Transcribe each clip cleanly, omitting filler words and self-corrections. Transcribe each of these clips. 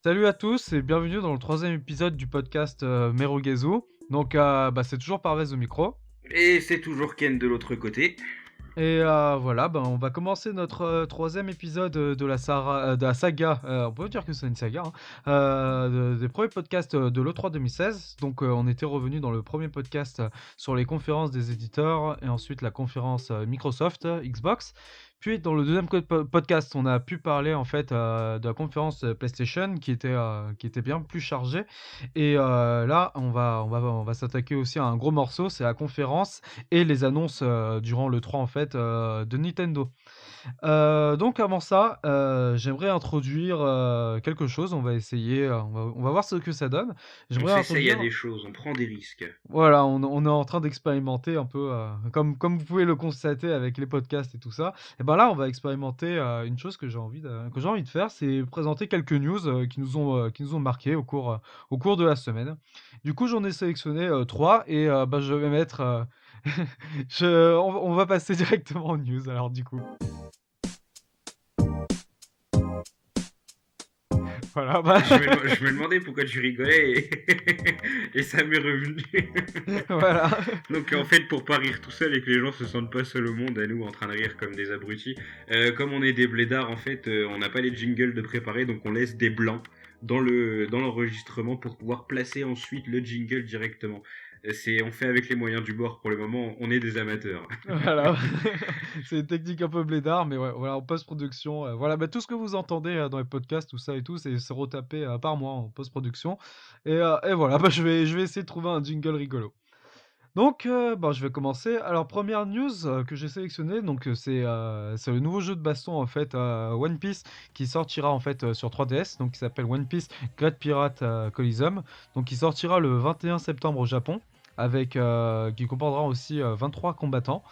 Salut à tous et bienvenue dans le troisième épisode du podcast Merugezu. Donc c'est toujours Parvez au micro. Et c'est toujours Ken de l'autre côté. Et voilà, on va commencer notre troisième épisode de la saga, on peut dire que c'est une saga, hein, des premiers podcasts de l'E3 2016. Donc on était revenu dans le premier podcast sur les conférences des éditeurs et ensuite la conférence Microsoft, Xbox. Puis dans le deuxième podcast, on a pu parler en fait de la conférence PlayStation qui était bien plus chargée. Et là, on va s'attaquer aussi à un gros morceau, c'est la conférence et les annonces durant le 3 en fait de Nintendo. Donc avant ça, j'aimerais introduire quelque chose. On va essayer, on va voir ce que ça donne. On J'aimerais s'essaye à introduire, des choses, on prend des risques. voilà, on est en train d'expérimenter un peu, comme vous pouvez le constater avec les podcasts et tout ça. Et ben là, on va expérimenter une chose que j'ai envie de faire, c'est présenter quelques news qui nous ont marqué au cours de la semaine. Du coup, j'en ai sélectionné trois et je vais mettre, on va passer directement aux news alors du coup. Voilà, Je me demandais pourquoi tu rigolais et ça m'est revenu. voilà. Donc en fait, pour pas rire tout seul et que les gens se sentent pas seuls au monde, à nous en train de rire comme des abrutis, comme on est des blédards, en fait, on n'a pas les jingles de préparer, donc on laisse des blancs dans l'enregistrement pour pouvoir placer ensuite le jingle directement. On fait avec les moyens du bord pour le moment, on est des amateurs. Voilà, c'est une technique un peu blédard, mais ouais, voilà, en post-production, voilà, tout ce que vous entendez dans les podcasts, tout ça et tout, c'est retapé par moi en post-production. Et voilà, je vais essayer de trouver un jingle rigolo. Donc, je vais commencer. Alors, première news que j'ai sélectionnée, donc c'est le nouveau jeu de baston en fait, One Piece, qui sortira en fait sur 3DS, donc qui s'appelle One Piece Great Pirate Coliseum, donc qui sortira le 21 septembre au Japon, qui comprendra aussi 23 combattants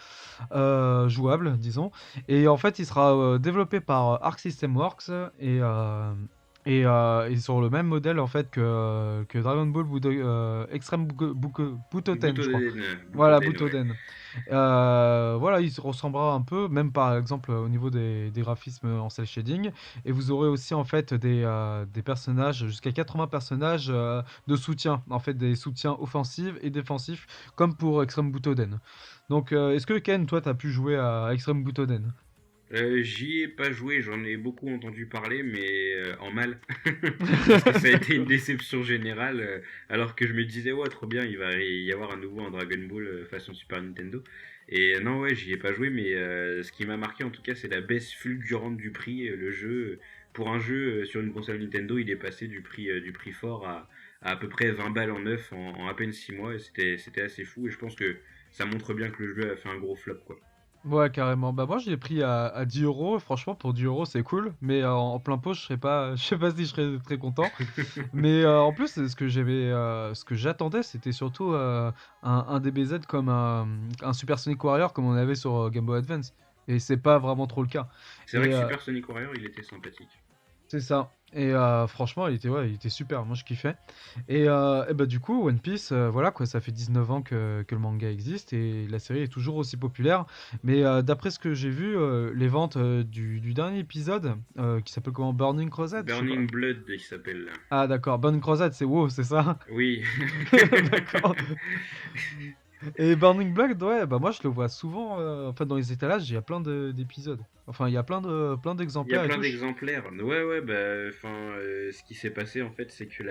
jouable, disons. Et en fait, il sera développé par Arc System Works et sur le même modèle en fait que Dragon Ball Extreme Butoden, je crois. Voilà, Butoden, ouais. Butoden. Voilà, il se ressemblera un peu, même par exemple au niveau des graphismes en cel shading. Et vous aurez aussi en fait des personnages, jusqu'à 80 personnages de soutien, en fait des soutiens offensifs et défensifs, comme pour Extreme Butoden. Donc, est-ce que Ken, toi, t'as pu jouer à Extreme Butoden? J'y ai pas joué, j'en ai beaucoup entendu parler, mais en mal. Parce que ça a été une déception générale, alors que je me disais, ouais, trop bien, il va y avoir un nouveau un Dragon Ball façon Super Nintendo. Et non, ouais, j'y ai pas joué, mais ce qui m'a marqué en tout cas, c'est la baisse fulgurante du prix. Le jeu, pour un jeu sur une console Nintendo, il est passé du prix fort à peu près 20 balles en neuf en à peine 6 mois, et c'était assez fou, et je pense que ça montre bien que le jeu a fait un gros flop, quoi. Ouais, carrément. Bah, moi, je l'ai pris à 10 euros. Franchement, pour 10 euros, c'est cool. Mais en plein pot, je serais pas, je sais pas si je serais très content. Mais en plus, ce que j'attendais, c'était surtout un DBZ comme un Super Sonic Warrior comme on avait sur Game Boy Advance. Et c'est pas vraiment trop le cas. C'est vrai Et que Super Sonic Warrior, il était sympathique. c'est ça. Et franchement, il était super. Moi, je kiffais. Et bah, du coup, One Piece, voilà quoi, ça fait 19 ans que le manga existe et la série est toujours aussi populaire. Mais d'après ce que j'ai vu, les ventes du dernier épisode, qui s'appelle comment? Burning Crusade, je sais pas. Burning Blood, il s'appelle. Ah, d'accord, Burning Crusade, c'est WoW, c'est ça? Oui. D'accord. Et Burning Blood, ouais, bah moi je le vois souvent. En fait, dans les étalages, il y a d'épisodes. Enfin, il y a plein Il y a d'exemplaires et plein tout. d'exemplaires. Ouais, ouais, bah, enfin, ce qui s'est passé en fait, c'est que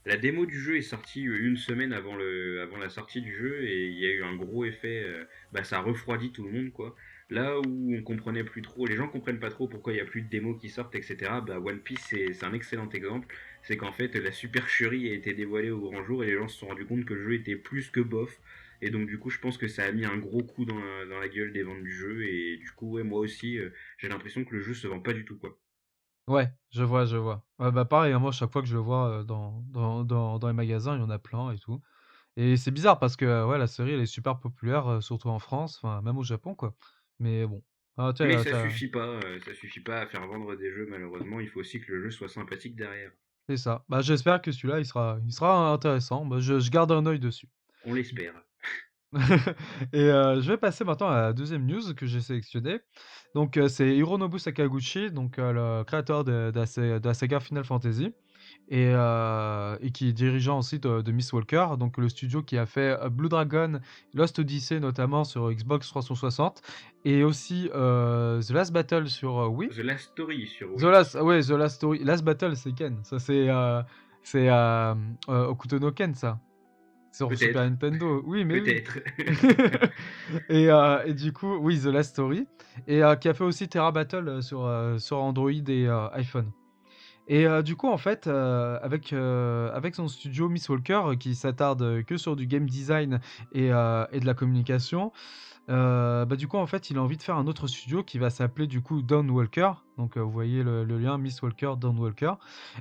la démo du jeu est sortie une semaine avant la sortie du jeu, et il y a eu un gros effet. Bah, ça a refroidi tout le monde, quoi. Là où on comprenait plus trop, les gens comprennent pas trop pourquoi il y a plus de démos qui sortent, etc. Bah, One Piece, c'est un excellent exemple. C'est qu'en fait, la supercherie a été dévoilée au grand jour, et les gens se sont rendus compte que le jeu était plus que bof. Et donc, du coup, je pense que ça a mis un gros coup dans la gueule des ventes du jeu. Et du coup, ouais, moi aussi, j'ai l'impression que le jeu se vend pas du tout, quoi. Ouais, je vois, je vois. Ouais, bah pareil, hein, moi, chaque fois que je le vois dans les magasins, il y en a plein et tout. Et c'est bizarre parce que ouais, la série, elle est super populaire, surtout en France, enfin, même au Japon, quoi. Mais bon. Ah, Mais ça suffit pas à faire vendre des jeux, malheureusement. Il faut aussi que le jeu soit sympathique derrière. C'est ça. Bah, j'espère que celui-là, il sera intéressant. Bah, je garde un œil dessus. On l'espère. Et je vais passer maintenant à la deuxième news que j'ai sélectionnée. Donc, c'est Hironobu Sakaguchi, donc, le créateur de la saga Final Fantasy et qui est dirigeant aussi de Miss Walker, donc le studio qui a fait, Blue Dragon, Lost Odyssey notamment sur Xbox 360 et aussi, The Last Battle sur, Wii. The Last Story sur The Wii. Last ouais, The Last Story. Last Battle, c'est Ken. Ça, c'est Hokuto no Ken, ça. Sur Super Peut-être, Nintendo. Oui, mais oui. peut-être. Et du coup, oui, The Last Story. Et qui a fait aussi Terra Battle sur Android et iPhone. Et du coup, en fait, avec son studio Miss Walker, qui s'attarde que sur du game design et de la communication, bah, du coup, en fait, il a envie de faire un autre studio qui va s'appeler du coup Dawn Walker. Donc, vous voyez le lien Miss Walker, Dawn Walker,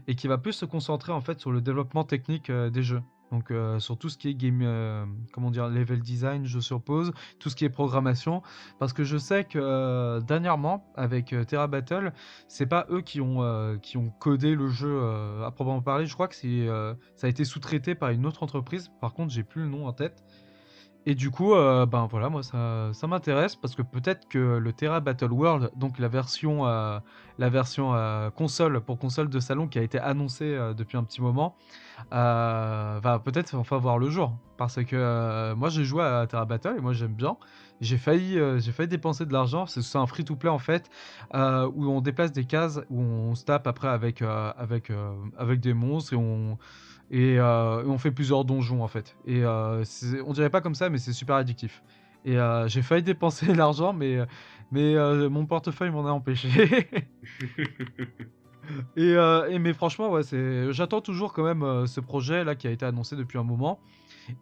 et qui va plus se concentrer en fait sur le développement technique des jeux. Donc, sur tout ce qui est game, comment dire, level design, je suppose, tout ce qui est programmation, parce que je sais que dernièrement, avec Terra Battle, c'est pas eux qui ont codé le jeu à proprement parler. Je crois que ça a été sous-traité par une autre entreprise. Par contre, j'ai plus le nom en tête. Et du coup, ben voilà, moi ça m'intéresse parce que peut-être que le Terra Battle World, donc la version console pour console de salon qui a été annoncée depuis un petit moment, va peut-être enfin voir le jour. Parce que moi j'ai joué à Terra Battle et moi j'aime bien. J'ai failli dépenser de l'argent. C'est un free-to-play en fait, où on déplace des cases, où on se tape après avec des monstres et on fait plusieurs donjons en fait. Et on dirait pas comme ça, mais c'est super addictif. Et j'ai failli dépenser de l'argent, mais mon portefeuille m'en a empêché. Mais franchement, ouais, j'attends toujours quand même ce projet là qui a été annoncé depuis un moment.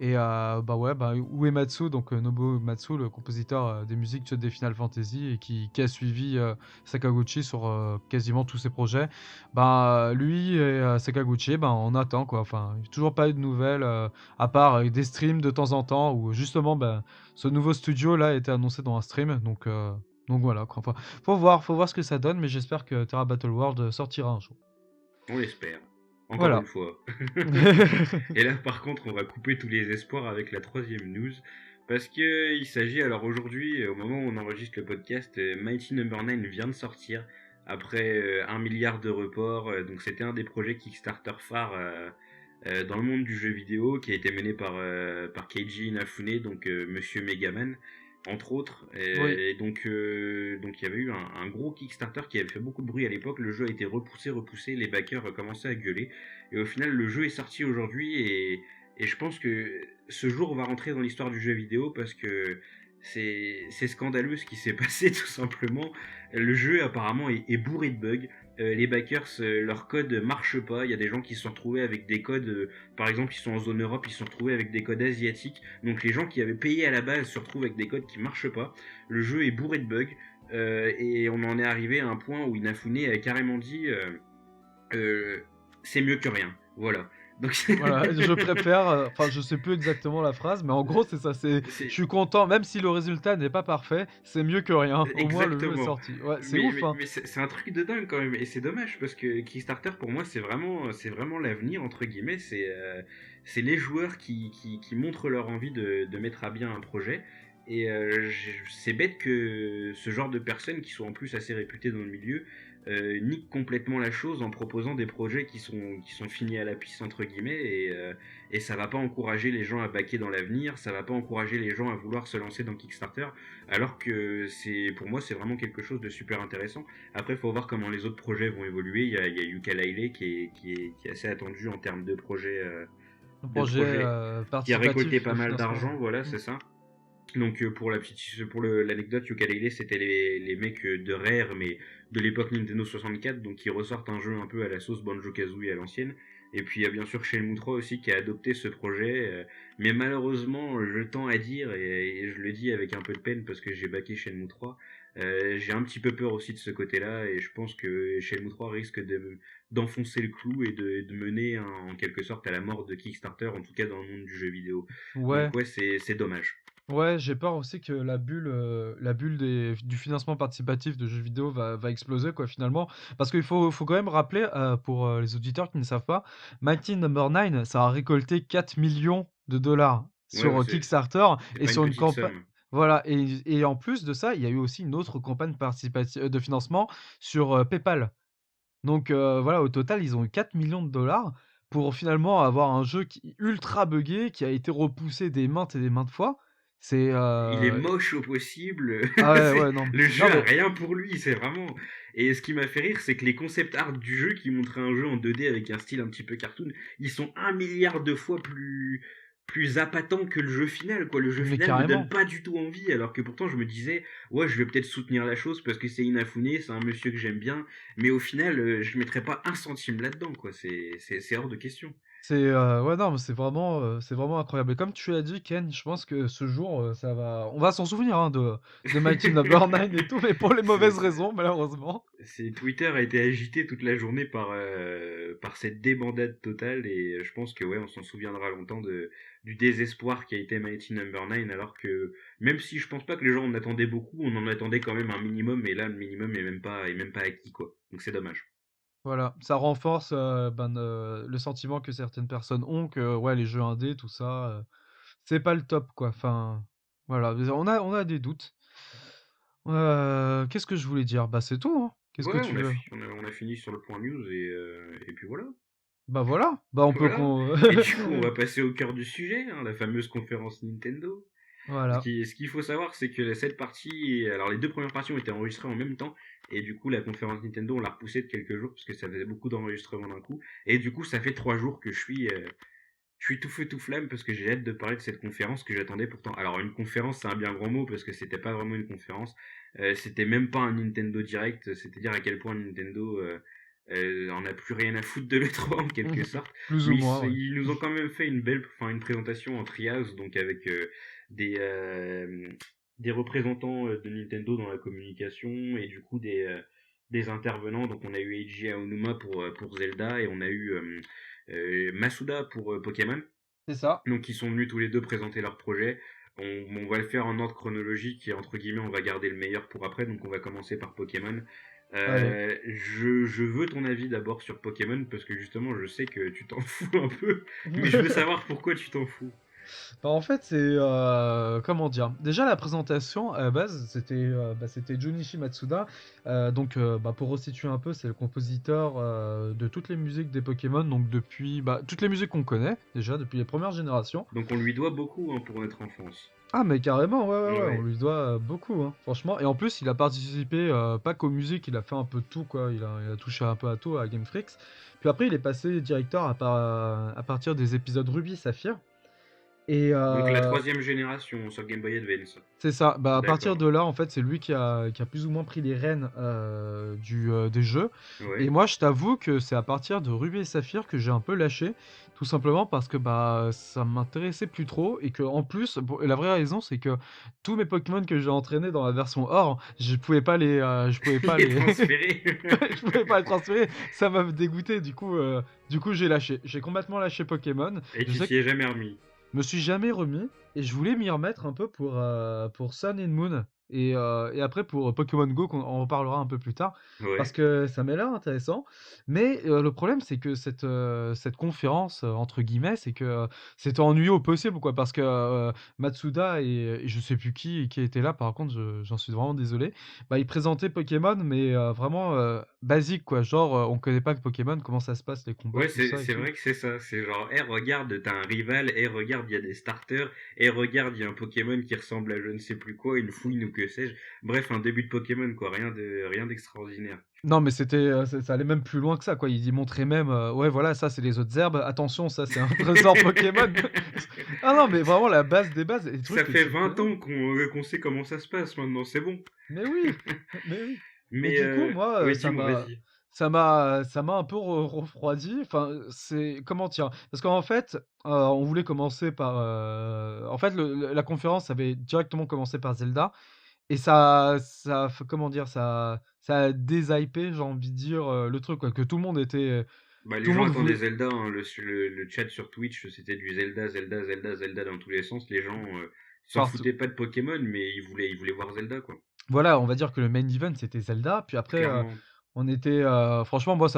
Et bah ouais, bah, Uematsu, donc Nobuo Uematsu, le compositeur des musiques des Final Fantasy et qui a suivi Sakaguchi sur quasiment tous ses projets, bah lui et Sakaguchi, bah, on attend quoi. Enfin, il n'y a toujours pas eu de nouvelles, à part des streams de temps en temps où justement bah, ce nouveau studio là a été annoncé dans un stream. Donc voilà quoi. Enfin, faut voir ce que ça donne, mais j'espère que Terra Battle World sortira un jour. On l'espère. Encore une Voilà. fois. Et là, par contre, on va couper tous les espoirs avec la troisième news. Parce que il s'agit, alors aujourd'hui, au moment où on enregistre le podcast, Mighty Number 9 vient de sortir après 1 milliard de reports. Donc c'était un des projets Kickstarter phares dans le monde du jeu vidéo qui a été mené par Keiji Inafune, donc Monsieur Megaman, entre autres. Oui. Et donc il y avait eu un gros Kickstarter qui avait fait beaucoup de bruit à l'époque. Le jeu a été repoussé, les backers commençaient à gueuler. Et au final, le jeu est sorti aujourd'hui et je pense que ce jour va rentrer dans l'histoire du jeu vidéo parce que c'est scandaleux ce qui s'est passé tout simplement. Le jeu apparemment est bourré de bugs. Les backers, leur code marche pas. Il y a des gens qui se sont retrouvés avec des codes, par exemple, ils sont en zone Europe, ils se sont retrouvés avec des codes asiatiques. Donc les gens qui avaient payé à la base se retrouvent avec des codes qui marchent pas. Le jeu est bourré de bugs et on en est arrivé à un point où Inafune a carrément dit euh, c'est mieux que rien. Voilà. Donc Voilà, je préfère, enfin je sais plus exactement la phrase, mais en gros c'est ça, je c'est suis content, même si le résultat n'est pas parfait, c'est mieux que rien. Au moins le jeu est exactement. sorti. Ouais, c'est Mais, ouf, mais, hein. mais c'est un truc de dingue quand même. Et c'est dommage parce que Kickstarter pour moi c'est vraiment l'avenir entre guillemets. C'est les joueurs qui montrent leur envie de mettre à bien un projet. Et c'est bête que ce genre de personnes qui sont en plus assez réputées dans le milieu niquent complètement la chose en proposant des projets qui sont finis à la piste entre guillemets et ça va pas encourager les gens à baquer dans l'avenir, ça va pas encourager les gens à vouloir se lancer dans Kickstarter alors que pour moi c'est vraiment quelque chose de super intéressant. Après il faut voir comment les autres projets vont évoluer, il y a Yooka-Laylee qui est assez attendu en termes Le de projet projet qui a récolté participatif pas de mal financement. d'argent, voilà, Mm. c'est ça. Donc l'anecdote, Yooka-Laylee c'était les mecs de Rare mais de l'époque Nintendo 64, donc qui ressortent un jeu un peu à la sauce Banjo-Kazooie à l'ancienne. Et puis il y a bien sûr Shenmue 3 aussi qui a adopté ce projet, mais malheureusement je tends à dire et je le dis avec un peu de peine parce que j'ai backé Shenmue 3, j'ai un petit peu peur aussi de ce côté-là et je pense que Shenmue 3 risque d'enfoncer le clou et de mener en quelque sorte à la mort de Kickstarter, en tout cas dans le monde du jeu vidéo. Ouais, Donc ouais, c'est dommage. ouais, j'ai peur aussi que la bulle du financement participatif de jeux vidéo va exploser, quoi, finalement. Parce qu'il faut quand même rappeler, pour les auditeurs qui ne savent pas, Mighty Number 9, ça a récolté 4 millions de dollars. Ouais, sur Kickstarter c'est et pas une sur une petite campagne. somme. Voilà, et en plus de ça, il y a eu aussi une autre campagne de financement sur PayPal. Donc voilà, au total, ils ont eu 4 millions de dollars pour finalement avoir un jeu qui ultra buggé, qui a été repoussé des maintes et des maintes fois. C'est Il est moche au possible. ah ouais, ouais, non, Le non jeu a mais rien pour lui, c'est vraiment. Et ce qui m'a fait rire, c'est que les concept art du jeu, qui montraient un jeu en 2D avec un style un petit peu cartoon, ils sont un milliard de fois plus appâtants que le jeu final, quoi. Le jeu mais final me donne carrément. pas du tout envie, alors que pourtant je me disais, ouais, je vais peut-être soutenir la chose parce que c'est Inafune, c'est un monsieur que j'aime bien, mais au final, je mettrais pas un centime là-dedans, quoi. C'est hors de question. C'est ouais, non, mais c'est vraiment incroyable. Et comme tu l'as dit, Ken, je pense que ce jour, on va s'en souvenir hein, de Mighty Number 9 et tout, mais pour les C'est mauvaises raisons, malheureusement. Twitter a été agité toute la journée par cette débandade totale et je pense que ouais, on s'en souviendra longtemps du désespoir qui a été Mighty Number 9 alors que même si je pense pas que les gens en attendaient beaucoup, on en attendait quand même un minimum et là le minimum est même pas acquis quoi. Donc c'est dommage. Voilà, ça renforce le sentiment que certaines personnes ont que ouais, les jeux indés, tout ça, c'est pas le top, quoi. Enfin, voilà, on a des doutes. Qu'est-ce que je voulais dire? Bah, c'est tout, hein. Qu'est-ce que Ouais, tu veux? on a fini sur le point news et puis voilà. Bah, voilà, bah, on peut Voilà. qu'on Et du coup, on va passer au cœur du sujet, hein, la fameuse conférence Nintendo. voilà. Ce qu'il faut savoir, c'est que cette partie, alors les deux premières parties ont été enregistrées en même temps, et du coup, la conférence Nintendo, on l'a repoussée de quelques jours, parce que ça faisait beaucoup d'enregistrements d'un coup, et du coup, ça fait 3 jours que je suis tout feu tout flamme, parce que j'ai hâte de parler de cette conférence que j'attendais pourtant. Alors, une conférence, c'est un bien grand mot, parce que c'était pas vraiment une conférence, c'était même pas un Nintendo Direct, c'est-à-dire à quel point Nintendo en a plus rien à foutre de l'E3 en quelque sorte. Plus ou Mais moins, ouais. ils nous ont quand même fait une présentation en triage, donc avec des, euh, des représentants de Nintendo dans la communication et du coup des intervenants. Donc on a eu Eiji Aonuma pour Zelda et on a eu Masuda pour Pokémon. C'est ça. Donc ils sont venus tous les deux présenter leur projet. On va le faire en ordre chronologique et entre guillemets on va garder le meilleur pour après. Donc on va commencer par Pokémon. Allez. Je veux ton avis d'abord sur Pokémon parce que justement je sais que tu t'en fous un peu, mais je veux savoir pourquoi tu t'en fous. Bah, en fait, c'est comment dire? Déjà la présentation à la base, c'était Junichi Matsuda. Donc bah, pour resituer un peu, c'est le compositeur de toutes les musiques des Pokémon, donc depuis bah, toutes les musiques qu'on connaît déjà depuis les premières générations. Donc on lui doit beaucoup hein, pour notre enfance. Ah mais carrément, ouais, ouais, ouais, on Ouais. lui doit beaucoup, hein, franchement. Et en plus, il a participé pas qu'aux musiques, il a fait un peu de tout, quoi. Il a touché un peu à tout à Game Freak. Puis après, il est passé directeur à partir des épisodes Ruby Saphir. Et Donc la troisième génération sur Game Boy Advance. c'est ça. Bah, à partir D'accord. de là, en fait, c'est lui qui a plus ou moins pris les rênes des jeux. Et Ouais. moi, je t'avoue que c'est à partir de Ruby et Saphir que j'ai un peu lâché. Tout simplement parce que bah, ça m'intéressait plus trop. Et que en plus, la vraie raison, c'est que tous mes Pokémon que j'ai entraînés dans la version Or, je pouvais pas Les les, transférer. je pouvais pas les transférer. Ça m'a dégoûté. Du coup, j'ai lâché. J'ai complètement lâché Pokémon. Et Je tu sais t'y es jamais remis. me suis jamais remis et je voulais m'y remettre un peu pour Sun and Moon et après pour Pokémon Go qu'on en reparlera un peu plus tard parce Ouais. que ça m'a l'air intéressant. Mais le problème c'est que cette conférence entre guillemets c'est que c'était ennuyeux au possible quoi parce que Matsuda et je sais plus qui était là par contre j'en suis vraiment désolé. Bah ils présentaient Pokémon mais vraiment basique quoi genre on connaît pas que Pokémon comment ça se passe les combats Ouais, tout ça et c'est tout. vrai que c'est ça. C'est genre, eh, regarde, t'as un rival, eh, regarde, il y a des starters, eh, regarde, il y a un Pokémon qui ressemble à je ne sais plus quoi, une fouine ou que sais-je. Bref, un début de Pokémon, quoi. Rien d'extraordinaire. Non, mais ça allait même plus loin que ça, quoi. Il y montrait même, ouais, voilà, ça, c'est les autres herbes. Attention, ça, c'est un trésor Pokémon. Ah non, mais vraiment la base des bases, les trucs Ça que fait tu 20 connais. ans qu'on sait comment ça se passe maintenant, c'est bon. Mais oui, mais oui. Et Mais, du coup, moi, ouais, dis-moi, vas-y. ça m'a un peu refroidi. Enfin, c'est comment dire? Parce qu'en fait, on voulait commencer par, en fait, la conférence avait directement commencé par Zelda. Et comment dire? Ça a déshypé, j'ai envie de dire, le truc, quoi, que tout le monde était, Bah, les tout le gens monde attendaient voulait Zelda, hein. Le chat sur Twitch, c'était du Zelda, Zelda, Zelda, Zelda dans tous les sens. Les gens s'en partout. foutaient pas de Pokémon, mais ils voulaient voir Zelda, quoi. Voilà, on va dire que le main event, c'était Zelda, puis après, Clairement. on était, franchement, moi,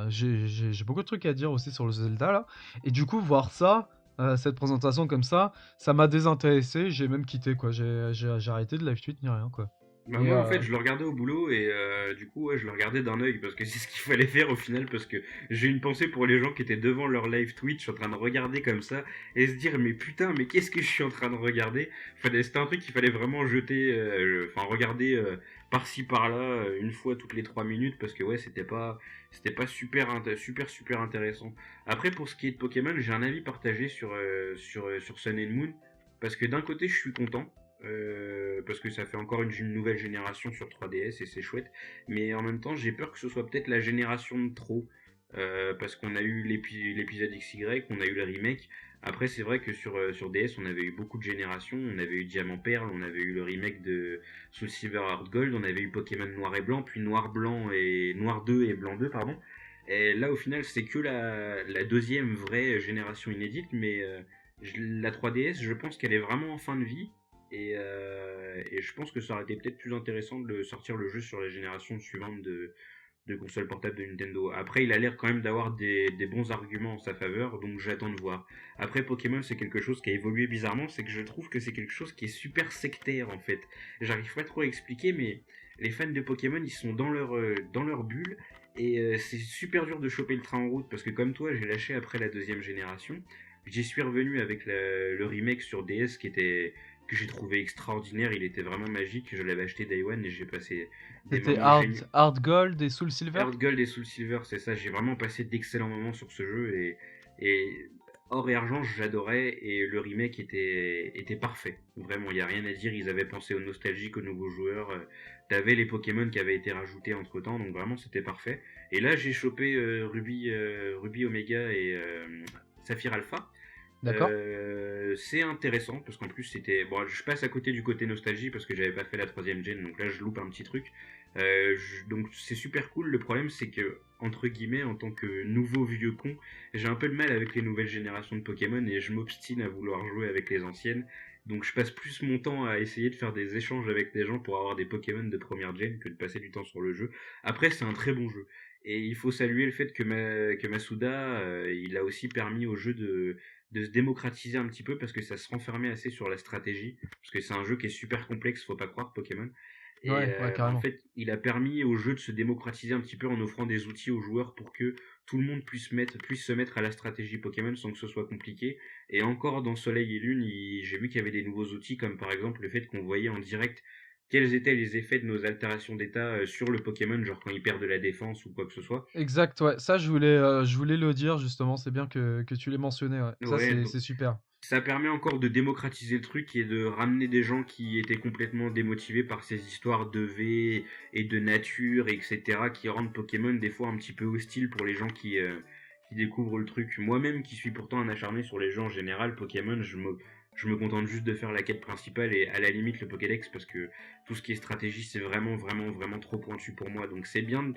j'ai beaucoup de trucs à dire aussi sur le Zelda, là et du coup, voir ça, cette présentation comme ça m'a désintéressé, j'ai même quitté quoi, j'ai arrêté de live tweet ni rien quoi. Bah Et moi en fait je le regardais au boulot et du coup ouais, je le regardais d'un œil parce que c'est ce qu'il fallait faire au final parce que j'ai une pensée pour les gens qui étaient devant leur live Twitch en train de regarder comme ça et se dire mais putain mais qu'est-ce que je suis en train de regarder. C'était un truc qu'il fallait vraiment jeter, enfin regarder par-ci par-là une fois toutes les 3 minutes parce que ouais c'était pas super intéressant. Après pour ce qui est de Pokémon j'ai un avis partagé sur Sun and Moon parce que d'un côté je suis content parce que ça fait encore une nouvelle génération sur 3DS et c'est chouette. Mais en même temps, j'ai peur que ce soit peut-être la génération de trop. Parce qu'on a eu l'épisode XY, on a eu le remake. Après, c'est vrai que sur DS, on avait eu beaucoup de générations. On avait eu Diamant Perle, on avait eu le remake de Soul Silver Heart Gold, on avait eu Pokémon Noir et Blanc, puis Noir 2 et Blanc 2, pardon. Et là, au final, c'est que la deuxième vraie génération inédite, mais la 3DS, je pense qu'elle est vraiment en fin de vie. Et je pense que ça aurait été peut-être plus intéressant de sortir le jeu sur la génération suivante de consoles portables de Nintendo. Après, il a l'air quand même d'avoir des bons arguments en sa faveur, donc j'attends de voir. Après, Pokémon, c'est quelque chose qui a évolué bizarrement, c'est que je trouve que c'est quelque chose qui est super sectaire en fait. J'arrive pas trop à expliquer, mais les fans de Pokémon, ils sont dans leur bulle, et c'est super dur de choper le train en route, parce que comme toi, j'ai lâché après la deuxième génération. J'y suis revenu avec le remake sur DS que j'ai trouvé extraordinaire, il était vraiment magique, je l'avais acheté Day One et j'ai passé des c'était moments géniaux. Hard Gold et Soul Silver. Heart Gold et Soul Silver, c'est ça, j'ai vraiment passé d'excellents moments sur ce jeu et Or et Argent, j'adorais et le remake était parfait. Vraiment, il n'y a rien à dire, ils avaient pensé aux nostalgiques, aux nouveaux joueurs, t'avais les Pokémon qui avaient été rajoutés entre temps, donc vraiment c'était parfait. Et là j'ai chopé Ruby Omega et Saphir Alpha. D'accord. C'est intéressant parce qu'en plus c'était bon, je passe à côté du côté nostalgie parce que j'avais pas fait la troisième gen, donc là je loupe un petit truc. Donc c'est super cool. Le problème c'est que entre guillemets en tant que nouveau vieux con, j'ai un peu de mal avec les nouvelles générations de Pokémon et je m'obstine à vouloir jouer avec les anciennes. Donc je passe plus mon temps à essayer de faire des échanges avec des gens pour avoir des Pokémon de première gen que de passer du temps sur le jeu. Après c'est un très bon jeu. Et il faut saluer le fait que Masuda, il a aussi permis au jeu de se démocratiser un petit peu parce que ça se renfermait assez sur la stratégie, parce que c'est un jeu qui est super complexe, faut pas croire, Pokémon. Et Ouais, en carrément. fait, il a permis au jeu de se démocratiser un petit peu en offrant des outils aux joueurs pour que tout le monde puisse se mettre à la stratégie Pokémon sans que ce soit compliqué. Et encore dans Soleil et Lune, j'ai vu qu'il y avait des nouveaux outils comme par exemple le fait qu'on voyait en direct quels étaient les effets de nos altérations d'état sur le Pokémon, genre quand il perd de la défense ou quoi que ce soit. Exact, ouais. Ça, je voulais le dire justement. C'est bien que tu l'aies mentionné. Ouais. Ça, Ouais, donc c'est super. ça permet encore de démocratiser le truc et de ramener des gens qui étaient complètement démotivés par ces histoires de V et de nature, etc., qui rendent Pokémon des fois un petit peu hostile pour les gens qui découvrent le truc. Moi-même, qui suis pourtant un acharné sur les jeux en général, Pokémon, je me contente juste de faire la quête principale et à la limite le Pokédex parce que tout ce qui est stratégie, c'est vraiment trop pointu pour moi. Donc c'est bien,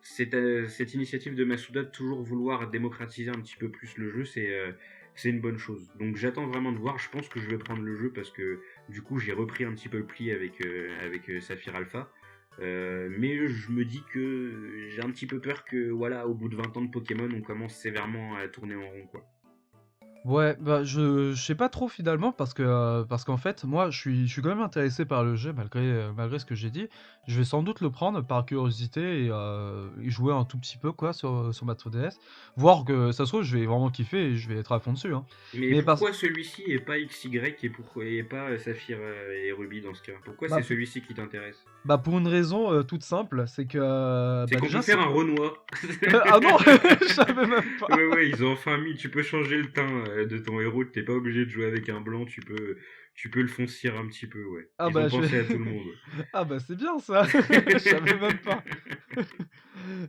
cette initiative de Masuda de toujours vouloir démocratiser un petit peu plus le jeu, c'est une bonne chose. Donc j'attends vraiment de voir, je pense que je vais prendre le jeu parce que du coup j'ai repris un petit peu le pli avec Saphir Alpha. Mais je me dis que j'ai un petit peu peur que voilà, au bout de 20 ans de Pokémon, on commence sévèrement à tourner en rond quoi. Ouais, bah je sais pas trop finalement parce qu'en fait moi je suis quand même intéressé par le jeu malgré ce que j'ai dit. Je vais sans doute le prendre par curiosité et y jouer un tout petit peu quoi sur ma 3DS, voir que ça se trouve je vais vraiment kiffer et je vais être à fond dessus hein. Mais Mais parce pourquoi celui-ci et pas XY et pourquoi et pas Saphir et Ruby dans ce cas? Pourquoi c'est bah, celui-ci qui t'intéresse? bah pour une raison toute simple, c'est que C'est bah qu'on peut déjà faire c'est un Renoir. ah non, je savais même pas. Ouais, ils ont enfin mis, tu peux changer le teint de ton héros, t'es pas obligé de jouer avec un blanc, tu peux le foncir un petit peu, ouais. Ah Ils ont bah je pensé à tout le monde. ah bah c'est bien ça. Je savais même pas.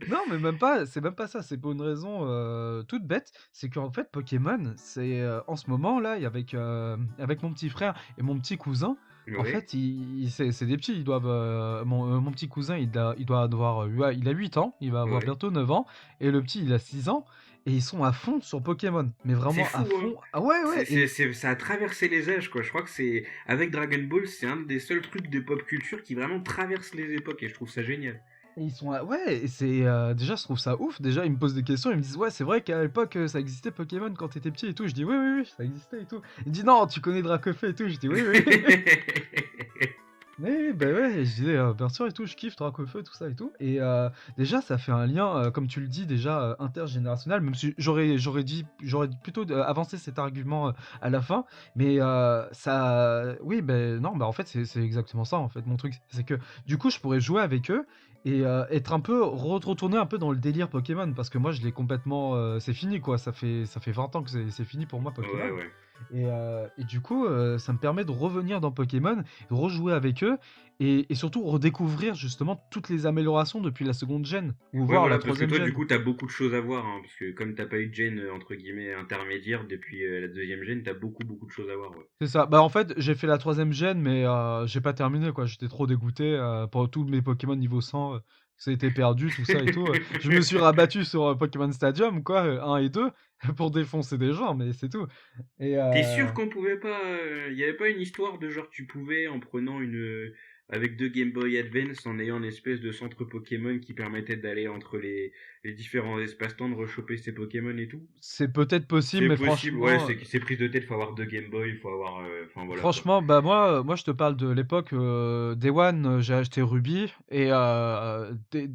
Non, mais même pas, c'est même pas ça, c'est pour une raison, toute bête, c'est qu'en fait Pokémon, en ce moment là, et avec mon petit frère et mon petit cousin, en Ouais, fait, c'est des petits, ils doivent, mon petit cousin, il doit avoir, ouais, il a 8 ans, il va avoir ouais. bientôt 9 ans et le petit, il a 6 ans et ils sont à fond sur Pokémon, mais C'est vraiment à fou, hein. fond. Ah ouais, ouais et Ça a traversé les âges, quoi. Je crois que c'est, avec Dragon Ball, c'est un des seuls trucs de pop culture qui vraiment traverse les époques et je trouve ça génial. Et ils sont ouais, et déjà je trouve ça ouf. Déjà ils me posent des questions, ils me disent: «Ouais, c'est vrai qu'à l'époque, ça existait Pokémon quand tu étais petit et tout?» Je dis: «Oui, oui, oui, ça existait et tout». Il me dit: «Non, tu connais Dracofeu et tout?» Je dis: «Oui, oui, oui». Oui, oui, bah, ouais, je disais, bien sûr et tout, je kiffe Dracofeu, tout ça et tout et déjà ça fait un lien, comme tu le dis déjà, intergénérationnel, même si j'aurais plutôt avancé cet argument, à la fin, mais ça oui, ben non, bah, en fait, c'est exactement ça, en fait, mon truc. C'est que, du coup, je pourrais jouer avec eux et être un peu retourner un peu dans le délire Pokémon parce que moi, je l'ai complètement, c'est fini, quoi. Ça fait 20 ans que c'est fini pour moi, Ouais, Pokémon ouais. et du coup, ça me permet de revenir dans Pokémon, de rejouer avec eux et surtout redécouvrir justement toutes les améliorations depuis la seconde gène ou Ouais, voir la voilà, parce que troisième toi, du gène. coup, t'as beaucoup de choses à voir, hein, parce que comme t'as pas eu de gène, entre guillemets, intermédiaire depuis la deuxième gène, t'as beaucoup, beaucoup de choses à voir, ouais. C'est ça. Bah en fait, j'ai fait la troisième gène, mais j'ai pas terminé quoi. J'étais trop dégoûté pour tous mes Pokémon niveau 100. Ça a été perdu, tout ça et tout. Je me suis rabattu sur Pokémon Stadium, quoi, 1 et 2, pour défoncer des gens, mais c'est tout. Et T'es sûr qu'on pouvait pas, y avait pas une histoire de genre tu pouvais en prenant avec deux Game Boy Advance, en ayant une espèce de centre Pokémon qui permettait d'aller entre les différents espaces-temps, de rechoper ces Pokémon et tout? c'est peut-être possible, C'est mais possible, ouais, franchement. c'est prise de tête, faut avoir deux Game Boy, faut avoir, enfin voilà quoi. Franchement, bah moi je te parle de l'époque Day One, j'ai acheté Ruby et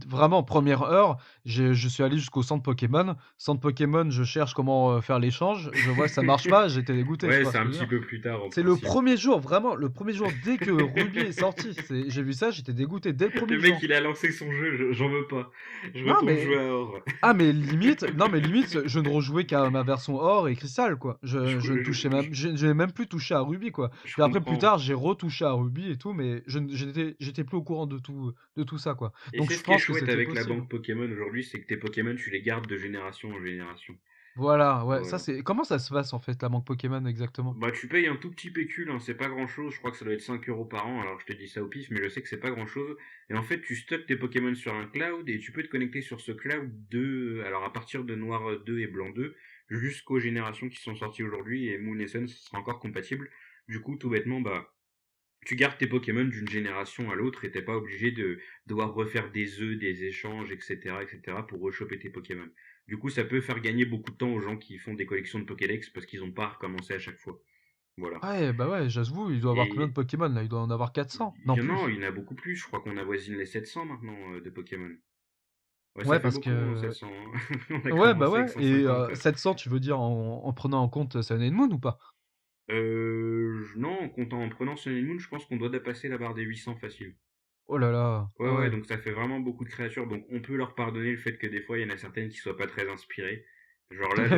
vraiment première heure, je suis allé jusqu'au centre Pokémon. Centre Pokémon, je cherche comment faire l'échange, je vois que ça marche pas, j'étais dégoûté, tu Ouais, vois c'est ce un que je veux petit dire? peu plus tard en C'est le principe. premier jour, vraiment, le premier jour dès que Ruby est sorti, j'ai vu ça, j'étais dégoûté dès le Le premier mec, jour. il a lancé son jeu, j'en veux pas. Je Non retourne mais jouer à Or. ah mais limite, non mais limite, je ne rejouais qu'à ma version or et cristal quoi. Je, Je ne touchais même, je n'ai même plus touché à Ruby quoi. je Puis après plus comprends. tard, j'ai retouché à Ruby et tout, mais j'étais plus au courant de tout ça quoi. Et Donc c'est je ce qui est pense que chouette c'était avec la possible. banque Pokémon aujourd'hui, c'est que tes Pokémon, tu les gardes de génération en génération. Voilà, ouais, ça Voilà. c'est. Comment ça se passe en fait la banque Pokémon exactement? Bah, tu payes un tout petit pécule, hein, c'est pas grand chose, je crois que ça doit être 5 euros par an, alors je te dis ça au pif, mais je sais que c'est pas grand chose. Et en fait, tu stockes tes Pokémon sur un cloud et tu peux te connecter sur ce cloud alors à partir de Noir 2 et Blanc 2, jusqu'aux générations qui sont sorties aujourd'hui, et Moon et Sun sera encore compatible. Du coup, tout bêtement, bah, tu gardes tes Pokémon d'une génération à l'autre et t'es pas obligé de devoir refaire des œufs, des échanges, etc., etc., pour rechoper tes Pokémon. Du coup, ça peut faire gagner beaucoup de temps aux gens qui font des collections de Pokédex parce qu'ils ont pas à recommencer à chaque fois. Voilà. Ouais, bah ouais, j'avoue, il doit avoir combien de Et Pokémon là? Il doit en avoir 400? il Non y en a, plus. il y en a beaucoup plus. Je crois qu'on avoisine les 700 maintenant de Pokémon. Ouais, ça Ouais, fait parce beaucoup, hein, que. 700. Hein. On a Ouais, bah commencé avec ouais, et 150. 700, tu veux dire en prenant en compte Sun and Moon ou pas? Non, en prenant Sun and Moon, je pense qu'on doit dépasser la barre des 800 facile. Oh là là, Ouais, ah ouais, ouais. donc ça fait vraiment beaucoup de créatures. Donc on peut leur pardonner le fait que des fois, il y en a certaines qui soient pas très inspirées. Genre là,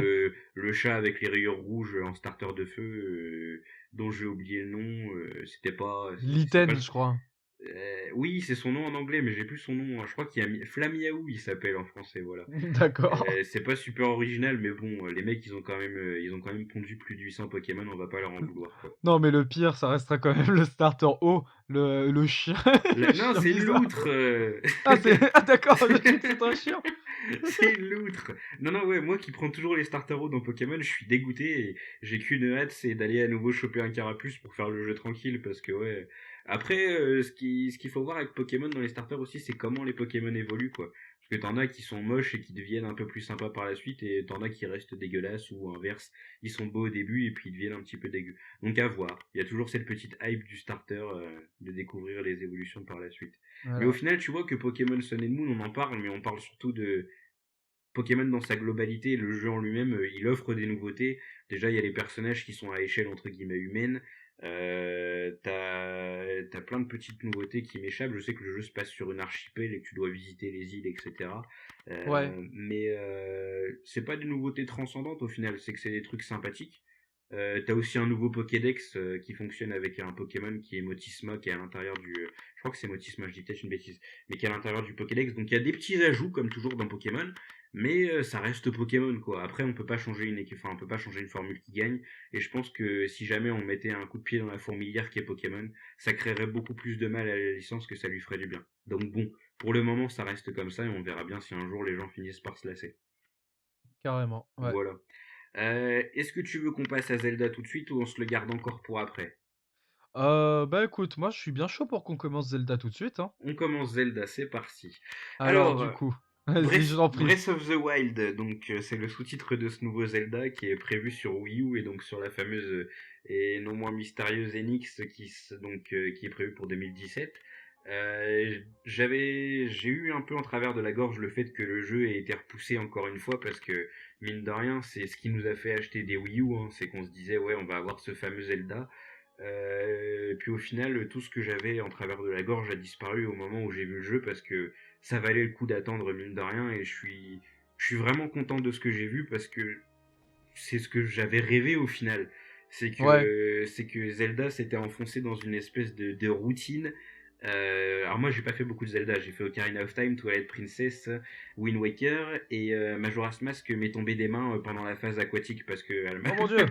le chat avec les rayures rouges en starter de feu, dont j'ai oublié le nom, c'était pas Litten, je crois. oui, c'est son nom en anglais, mais j'ai plus son nom, hein. Je crois qu'il y a Flamiaou, il s'appelle en français, voilà. D'accord. C'est pas super original, mais bon, les mecs, ils ont quand même pondu plus de 800 Pokémon, on va pas leur en vouloir, quoi. Non, mais le pire, ça restera quand même le starter haut, le chien, le Non, chien c'est une bizarre. loutre. Ah, c'est. Ah, d'accord, je cru que c'était un chien. C'est une loutre. Non, non, ouais, moi qui prends toujours les starter hauts dans Pokémon, je suis dégoûté et j'ai qu'une hâte, c'est d'aller à nouveau choper un Carapuce pour faire le jeu tranquille, parce que ouais. Après, ce qu'il faut voir avec Pokémon dans les starters aussi, c'est comment les Pokémon évoluent, quoi. Parce que t'en as qui sont moches et qui deviennent un peu plus sympas par la suite, et t'en as qui restent dégueulasses, ou inverse, ils sont beaux au début et puis ils deviennent un petit peu dégueux. Donc à voir. Il y a toujours cette petite hype du starter, de découvrir les évolutions par la suite. Mais au Voilà. final, tu vois que Pokémon Sun and Moon, on en parle, mais on parle surtout de Pokémon dans sa globalité. Le jeu en lui-même, il offre des nouveautés. Déjà, il y a les personnages qui sont à échelle entre guillemets humaine. T'as plein de petites nouveautés qui m'échappent. Je sais que le jeu se passe sur une archipel et que tu dois visiter les îles, etc. Ouais. Mais c'est pas des nouveautés transcendantes au final, c'est que c'est des trucs sympathiques. T'as aussi un nouveau Pokédex qui fonctionne avec un Pokémon qui est Motisma, qui est à l'intérieur je crois que c'est Motisma, je dis peut-être une bêtise, mais qui est à l'intérieur du Pokédex. Donc il y a des petits ajouts comme toujours dans Pokémon, mais ça reste Pokémon quoi. Après on peut pas changer on peut pas changer une formule qui gagne. Et je pense que si jamais on mettait un coup de pied dans la fourmilière qui est Pokémon, ça créerait beaucoup plus de mal à la licence que ça lui ferait du bien. Donc bon, pour le moment ça reste comme ça et on verra bien si un jour les gens finissent par se lasser. Carrément, ouais. Voilà. Est-ce que tu veux qu'on passe à Zelda tout de suite ou on se le garde encore pour après? Bah écoute, moi je suis bien chaud pour qu'on commence Zelda tout de suite, hein. On commence Zelda, c'est parti. Alors Alors, du coup, vas-y, je t'en prie. Breath of the Wild, donc c'est le sous-titre de ce nouveau Zelda qui est prévu sur Wii U et donc sur la fameuse et non moins mystérieuse Enix qui est prévue pour 2017. J'ai eu un peu en travers de la gorge le fait que le jeu ait été repoussé encore une fois parce que mine de rien, c'est ce qui nous a fait acheter des Wii U, hein, c'est qu'on se disait ouais on va avoir ce fameux Zelda. Et puis au final, tout ce que j'avais en travers de la gorge a disparu au moment où j'ai vu le jeu parce que ça valait le coup d'attendre mine de rien et je suis vraiment content de ce que j'ai vu parce que c'est ce que j'avais rêvé au final. Ouais. C'est que Zelda s'était enfoncé dans une espèce de routine. Alors moi j'ai pas fait beaucoup de Zelda, j'ai fait Ocarina of Time, Twilight Princess, Wind Waker et Majora's Mask m'est tombé des mains pendant la phase aquatique parce que elle m'a Oh mon Dieu.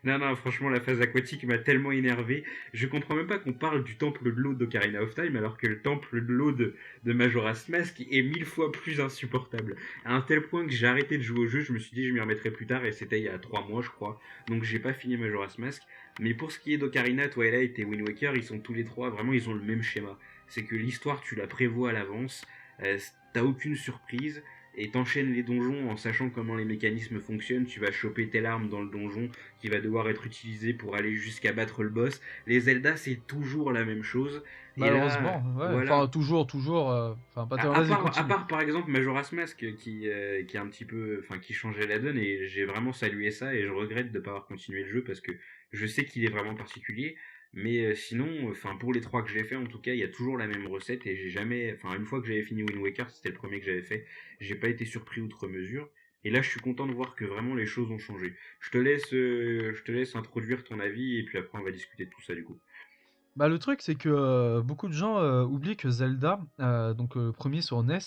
non, non, franchement, la phase aquatique m'a tellement énervé. Je comprends même pas qu'on parle du temple de l'eau d'Ocarina of Time alors que le temple de l'eau de Majora's Mask est 1000 fois plus insupportable. À un tel point que j'ai arrêté de jouer au jeu, je me suis dit je m'y remettrai plus tard et c'était il y a 3 mois, je crois. Donc j'ai pas fini Majora's Mask. Mais pour ce qui est d'Ocarina, Twilight et Wind Waker, ils sont tous les trois, vraiment, ils ont le même schéma. C'est que l'histoire, tu la prévois à l'avance, t'as aucune surprise et t'enchaînes les donjons en sachant comment les mécanismes fonctionnent. Tu vas choper telle arme dans le donjon qui va devoir être utilisée pour aller jusqu'à battre le boss. Les Zelda, c'est toujours la même chose. Et là, Malheureusement, ouais. Enfin, voilà. toujours. Enfin, pas tellement. Vas-y, À continue. part par exemple Majora's Mask qui est un petit peu, enfin qui changeait la donne et j'ai vraiment salué ça et je regrette de ne pas avoir continué le jeu parce que je sais qu'il est vraiment particulier. Mais sinon, enfin pour les trois que j'ai fait en tout cas, il y a toujours la même recette et j'ai jamais, enfin une fois que j'avais fini Wind Waker, c'était le premier que j'avais fait, j'ai pas été surpris outre mesure. Et là, je suis content de voir que vraiment les choses ont changé. Je te laisse introduire ton avis et puis après on va discuter de tout ça du coup. Bah le truc c'est que beaucoup de gens oublient que Zelda, donc le premier sur NES,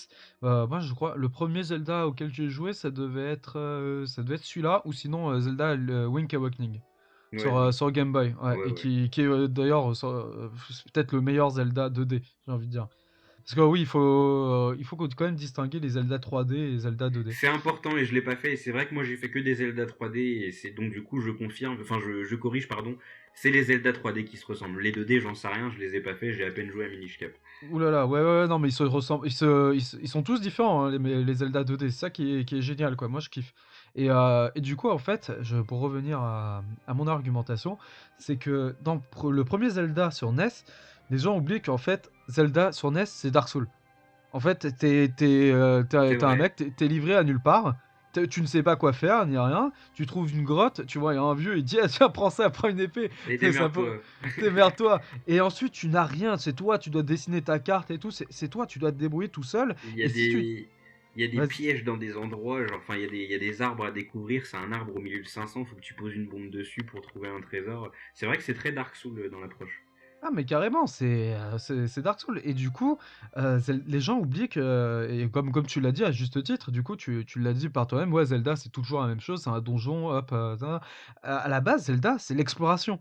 moi je crois le premier Zelda auquel j'ai joué ça devait être celui-là ou sinon Zelda Link Awakening Ouais, donc, sur Game Boy, ouais, ouais, et ouais. qui est d'ailleurs c'est peut-être le meilleur Zelda 2D, j'ai envie de dire. Parce que oui, il faut quand même distinguer les Zelda 3D et les Zelda 2D. C'est important et je l'ai pas fait. Et c'est vrai que moi j'ai fait que des Zelda 3D et c'est donc du coup je confirme, enfin je corrige pardon, c'est les Zelda 3D qui se ressemblent. Les 2D j'en sais rien, je les ai pas fait, j'ai à peine joué à Minish Cap. Ouh là là, ouais, non, mais ils se ressemblent, ils sont tous différents, hein, les Zelda 2D, c'est ça qui est génial, quoi. Moi, je kiffe. Et du coup, en fait, pour revenir à mon argumentation, c'est que dans le premier Zelda sur NES, les gens oublient qu'en fait, Zelda sur NES, c'est Dark Souls. En fait, C'est t'es un vrai. mec, t'es livré à nulle part. Tu ne sais pas quoi faire, ni rien. Tu trouves une grotte, tu vois, il y a un vieux, il dit ah, tiens, prends ça, prends une épée. Et C'est un peu. démerde-toi. T'es vers toi. Et ensuite, tu n'as rien. C'est toi, tu dois dessiner ta carte et tout. C'est toi, tu dois te débrouiller tout seul. Il y a Et si tu. il y a des Vas-y. pièges dans des endroits, genre enfin il y a des arbres à découvrir, c'est un arbre au milieu de 500, faut que tu poses une bombe dessus pour trouver un trésor. C'est vrai que c'est très Dark Souls dans l'approche. Ah, mais carrément, c'est Dark Souls. Et du coup, les gens oublient que. Et comme tu l'as dit à juste titre, du coup, tu l'as dit par toi-même, ouais, Zelda, c'est toujours la même chose. C'est un donjon, hop. À la base, Zelda, c'est l'exploration.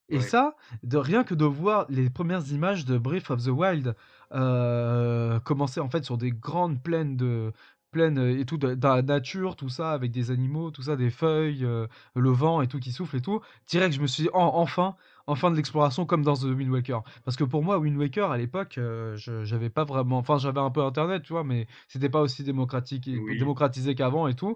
Et Ouais. ça, rien que de voir les premières images de Breath of the Wild commencer en fait sur des grandes plaines et tout, dans la nature, tout ça, avec des animaux, tout ça, des feuilles, le vent et tout qui souffle et tout, direct, je me suis dit, enfin de l'exploration comme dans The Wind Waker. Parce que pour moi, Wind Waker, à l'époque, j'avais pas vraiment. Enfin, j'avais un peu internet, tu vois, mais c'était pas aussi démocratique Oui. démocratisé qu'avant et tout.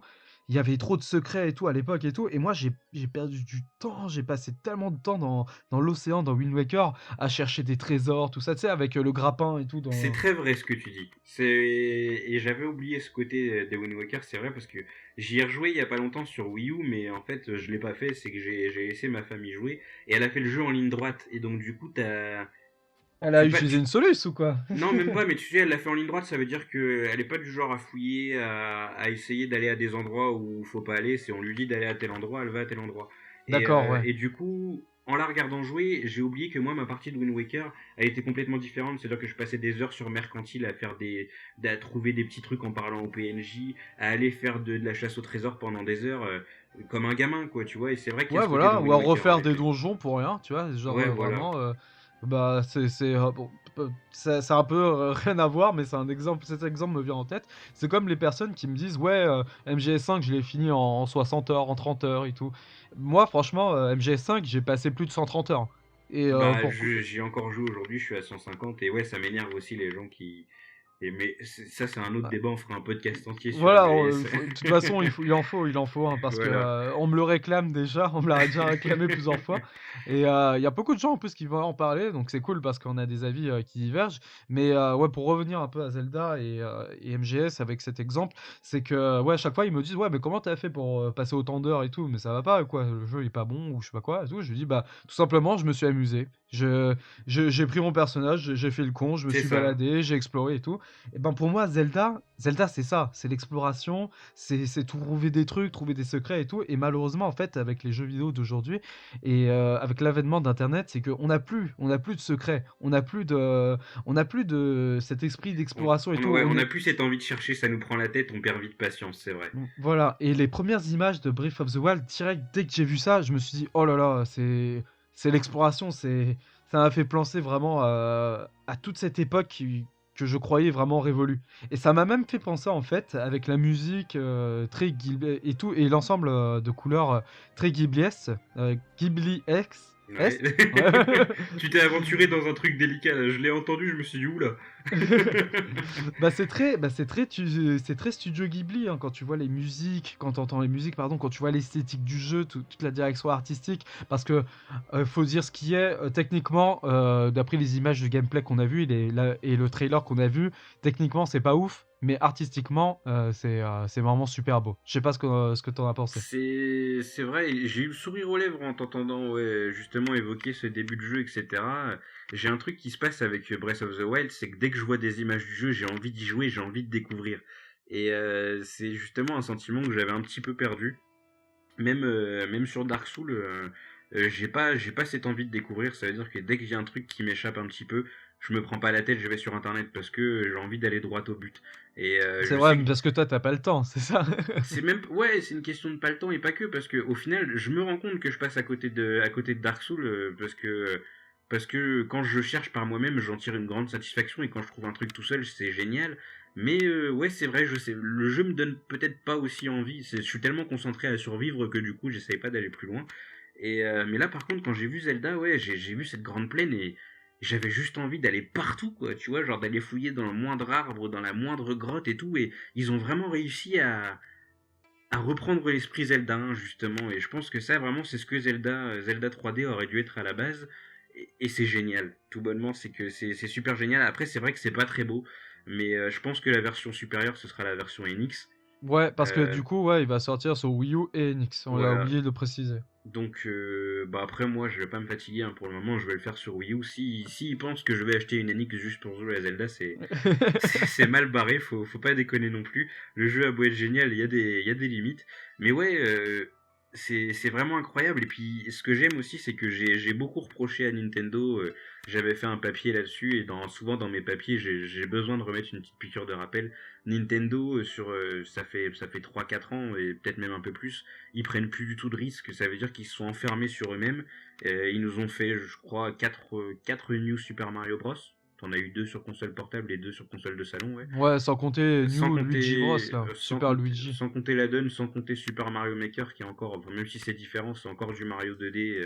Il y avait trop de secrets et tout à l'époque et tout. Et moi, j'ai perdu du temps. J'ai passé tellement de temps dans l'océan, dans Wind Waker, à chercher des trésors, tout ça, tu sais, avec le grappin et tout. C'est très vrai ce que tu dis. Et j'avais oublié ce côté des Wind Waker, c'est vrai parce que j'y ai rejoué il y a pas longtemps sur Wii U, mais en fait je l'ai pas fait, c'est que j'ai laissé ma famille jouer et elle a fait le jeu en ligne droite et donc du coup Elle a tu pas utilisé tu... une soluce ou quoi? non même pas, mais tu sais elle l'a fait en ligne droite, ça veut dire que elle est pas du genre à fouiller, à essayer d'aller à des endroits où faut pas aller, c'est on lui dit d'aller à tel endroit, elle va à tel endroit. D'accord, ouais. Et du coup, en la regardant jouer, j'ai oublié que moi, ma partie de Wind Waker, elle était complètement différente. C'est-à-dire que je passais des heures sur Mercantile à faire à trouver des petits trucs en parlant au PNJ, à aller faire de la chasse au trésor pendant des heures, comme un gamin, quoi, tu vois. Et c'est vrai qu'il y a Ouais, ce côté voilà. dans Ou Wind à Waker, en refaire des effet. donjons pour rien, tu vois. Genre, Ouais, voilà. vraiment. Bah, bon, c'est un peu rien à voir, mais c'est un exemple. Cet exemple me vient en tête. C'est comme les personnes qui me disent, ouais, MGS5, je l'ai fini en 60 heures, en 30 heures et tout. Moi, franchement, MGS5, j'ai passé plus de 130 heures. Et Bah, pour j'y ai encore joué aujourd'hui, je suis à 150 et ouais, ça m'énerve aussi les gens qui. Mais ça, c'est un autre débat, on fera un podcast entier sur voilà, MLS. de toute façon, il en faut, hein, parce que Voilà. on me le réclame déjà, on me l'a déjà réclamé plusieurs fois. Et il y a beaucoup de gens en plus qui vont en parler, donc c'est cool parce qu'on a des avis qui divergent. Mais ouais, pour revenir un peu à Zelda et MGS avec cet exemple, c'est que ouais, à chaque fois ils me disent ouais, mais comment t'as fait pour passer autant d'heures et tout, mais ça va pas quoi, le jeu il est pas bon ou je sais pas quoi et tout. Je lui dis bah tout simplement, je me suis amusé. J'ai pris mon personnage, j'ai fait le con, je me C'est suis ça. baladé, j'ai exploré et tout. Et ben pour moi, Zelda c'est ça, c'est l'exploration, c'est trouver des trucs, trouver des secrets et tout. Et malheureusement, en fait, avec les jeux vidéo d'aujourd'hui et avec l'avènement d'Internet, c'est on n'a plus de secrets, on n'a plus de cet esprit d'exploration et tout. Ouais, On on a est, plus cette envie de chercher, ça nous prend la tête, on perd vite patience, c'est vrai. voilà. Et les premières images de Breath of the Wild, direct, dès que j'ai vu ça, je me suis dit, oh là là, c'est l'exploration, ça m'a fait penser vraiment à toute cette époque que je croyais vraiment révolue. Et ça m'a même fait penser, en fait, avec la musique très Ghibli et tout, et l'ensemble de couleurs très Ghibli-esque, Ouais. Est. Ouais. Tu t'es aventuré dans un truc délicat, là. Je l'ai entendu, je me suis dit, oula. C'est très studio Ghibli hein, quand tu vois les musiques, quand tu entends les musiques, pardon, quand tu vois l'esthétique du jeu, toute la direction artistique, parce que faut dire ce qui est techniquement, d'après les images de gameplay qu'on a vu et le trailer qu'on a vu, techniquement c'est pas ouf, mais artistiquement c'est vraiment super beau. Je sais pas ce que t'en as pensé. C'est vrai, et j'ai eu le sourire aux lèvres en t'entendant ouais, justement évoquer ce début de jeu, etc. J'ai un truc qui se passe avec Breath of the Wild, c'est que dès que je vois des images du jeu, j'ai envie d'y jouer, j'ai envie de découvrir. Et c'est justement un sentiment que j'avais un petit peu perdu. Même sur Dark Souls, j'ai pas cette envie de découvrir. Ça veut dire que dès qu'il y a un truc qui m'échappe un petit peu, je me prends pas la tête, je vais sur internet parce que j'ai envie d'aller droit au but. Et C'est je vrai, sais que mais parce que toi t'as pas le temps, c'est ça. c'est même ouais, c'est une question de pas le temps et pas que parce que au final, je me rends compte que je passe à côté de Dark Souls parce que quand je cherche par moi-même, j'en tire une grande satisfaction et quand je trouve un truc tout seul, c'est génial. Mais ouais, c'est vrai, je sais, le jeu me donne peut-être pas aussi envie. Je suis tellement concentré à survivre que du coup, j'essaye pas d'aller plus loin. Et mais là, par contre, quand j'ai vu Zelda, ouais, j'ai vu cette grande plaine et j'avais juste envie d'aller partout, quoi. Tu vois, genre d'aller fouiller dans le moindre arbre, dans la moindre grotte et tout. Et ils ont vraiment réussi à reprendre l'esprit Zelda 1, justement. Et je pense que ça, vraiment, c'est ce que Zelda 3D aurait dû être à la base. Et c'est génial. Tout bonnement, c'est que c'est super génial. Après, c'est vrai que c'est pas très beau. Mais je pense que la version supérieure, ce sera la version NX. Ouais, parce que Euh, du coup, ouais, il va sortir sur Wii U et NX. On l'a voilà. oublié de le préciser. Donc, bah après, moi, je vais pas me fatiguer hein, pour le moment. Je vais le faire sur Wii U. Si ils pensent que je vais acheter une NX juste pour jouer à Zelda, c'est mal barré. Faut pas déconner non plus. Le jeu a beau être génial, il y a des limites. Mais ouais, c'est vraiment incroyable. Et puis, ce que j'aime aussi, c'est que j'ai beaucoup reproché à Nintendo. J'avais fait un papier là-dessus. Et souvent dans mes papiers, j'ai besoin de remettre une petite piqûre de rappel. Nintendo, ça fait 3 4 ans, et peut-être même un peu plus, ils prennent plus du tout de risques. Ça veut dire qu'ils se sont enfermés sur eux-mêmes. Ils nous ont fait, je crois, 4 New Super Mario Bros. T'en as eu 2 sur console portable et 2 sur console de salon, ouais. Ouais, sans compter Sans New Luigi Bros, compter, là. Super Luigi. sans compter la donne, sans compter Super Mario Maker qui est encore, enfin, même si c'est différent, c'est encore du Mario 2D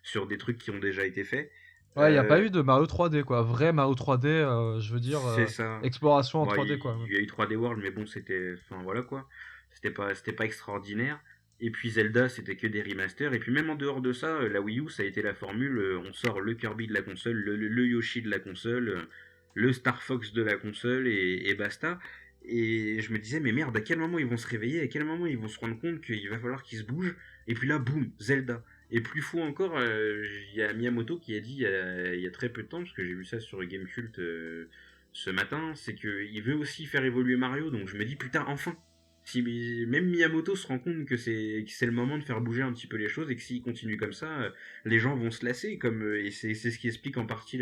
sur des trucs qui ont déjà été faits. Ouais, il n'y a pas Euh, eu de Mario 3D, quoi. Vrai Mario 3D, je veux dire, c'est ça. exploration en Bon, 3D, quoi. il y a eu 3D World, mais bon, enfin voilà quoi. C'était pas extraordinaire. Et puis Zelda, c'était que des remasters. Et puis même en dehors de ça, la Wii U, ça a été la formule. On sort le Kirby de la console, le Yoshi de la console, le Star Fox de la console et basta. Et je me disais, mais merde, à quel moment ils vont se réveiller, à quel moment ils vont se rendre compte qu'il va falloir qu'ils se bougent. Et puis là, boum, Zelda. Et plus fou encore, il y a Miyamoto qui a dit il y a très peu de temps, parce que j'ai vu ça sur Gamecult ce matin, c'est qu'il veut aussi faire évoluer Mario. Donc je me dis, putain, enfin, si même Miyamoto se rend compte que c'est le moment de faire bouger un petit peu les choses et que s'il continue comme ça, les gens vont se lasser. Et c'est ce qui explique en partie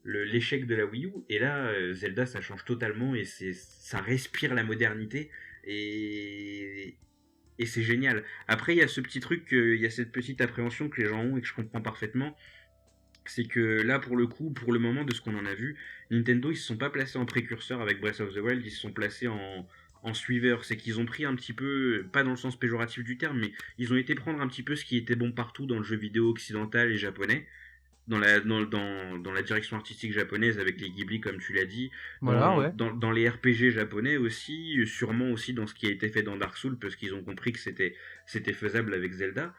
l'échec de la Wii U. Et là, Zelda, ça change totalement et ça respire la modernité. Et, et c'est génial. Après, il y a ce petit truc, il y a cette petite appréhension que les gens ont et que je comprends parfaitement. C'est que là, pour le coup, pour le moment, de ce qu'on en a vu, Nintendo, ils se sont pas placés en précurseur avec Breath of the Wild, ils se sont placés en suiveur. C'est qu'ils ont pris un petit peu, pas dans le sens péjoratif du terme, mais ils ont été prendre un petit peu ce qui était bon partout dans le jeu vidéo occidental et japonais, dans la direction artistique japonaise avec les Ghibli, comme tu l'as dit, Voilà, ouais. dans les RPG japonais aussi, sûrement aussi dans ce qui a été fait dans Dark Souls, parce qu'ils ont compris que c'était faisable avec Zelda.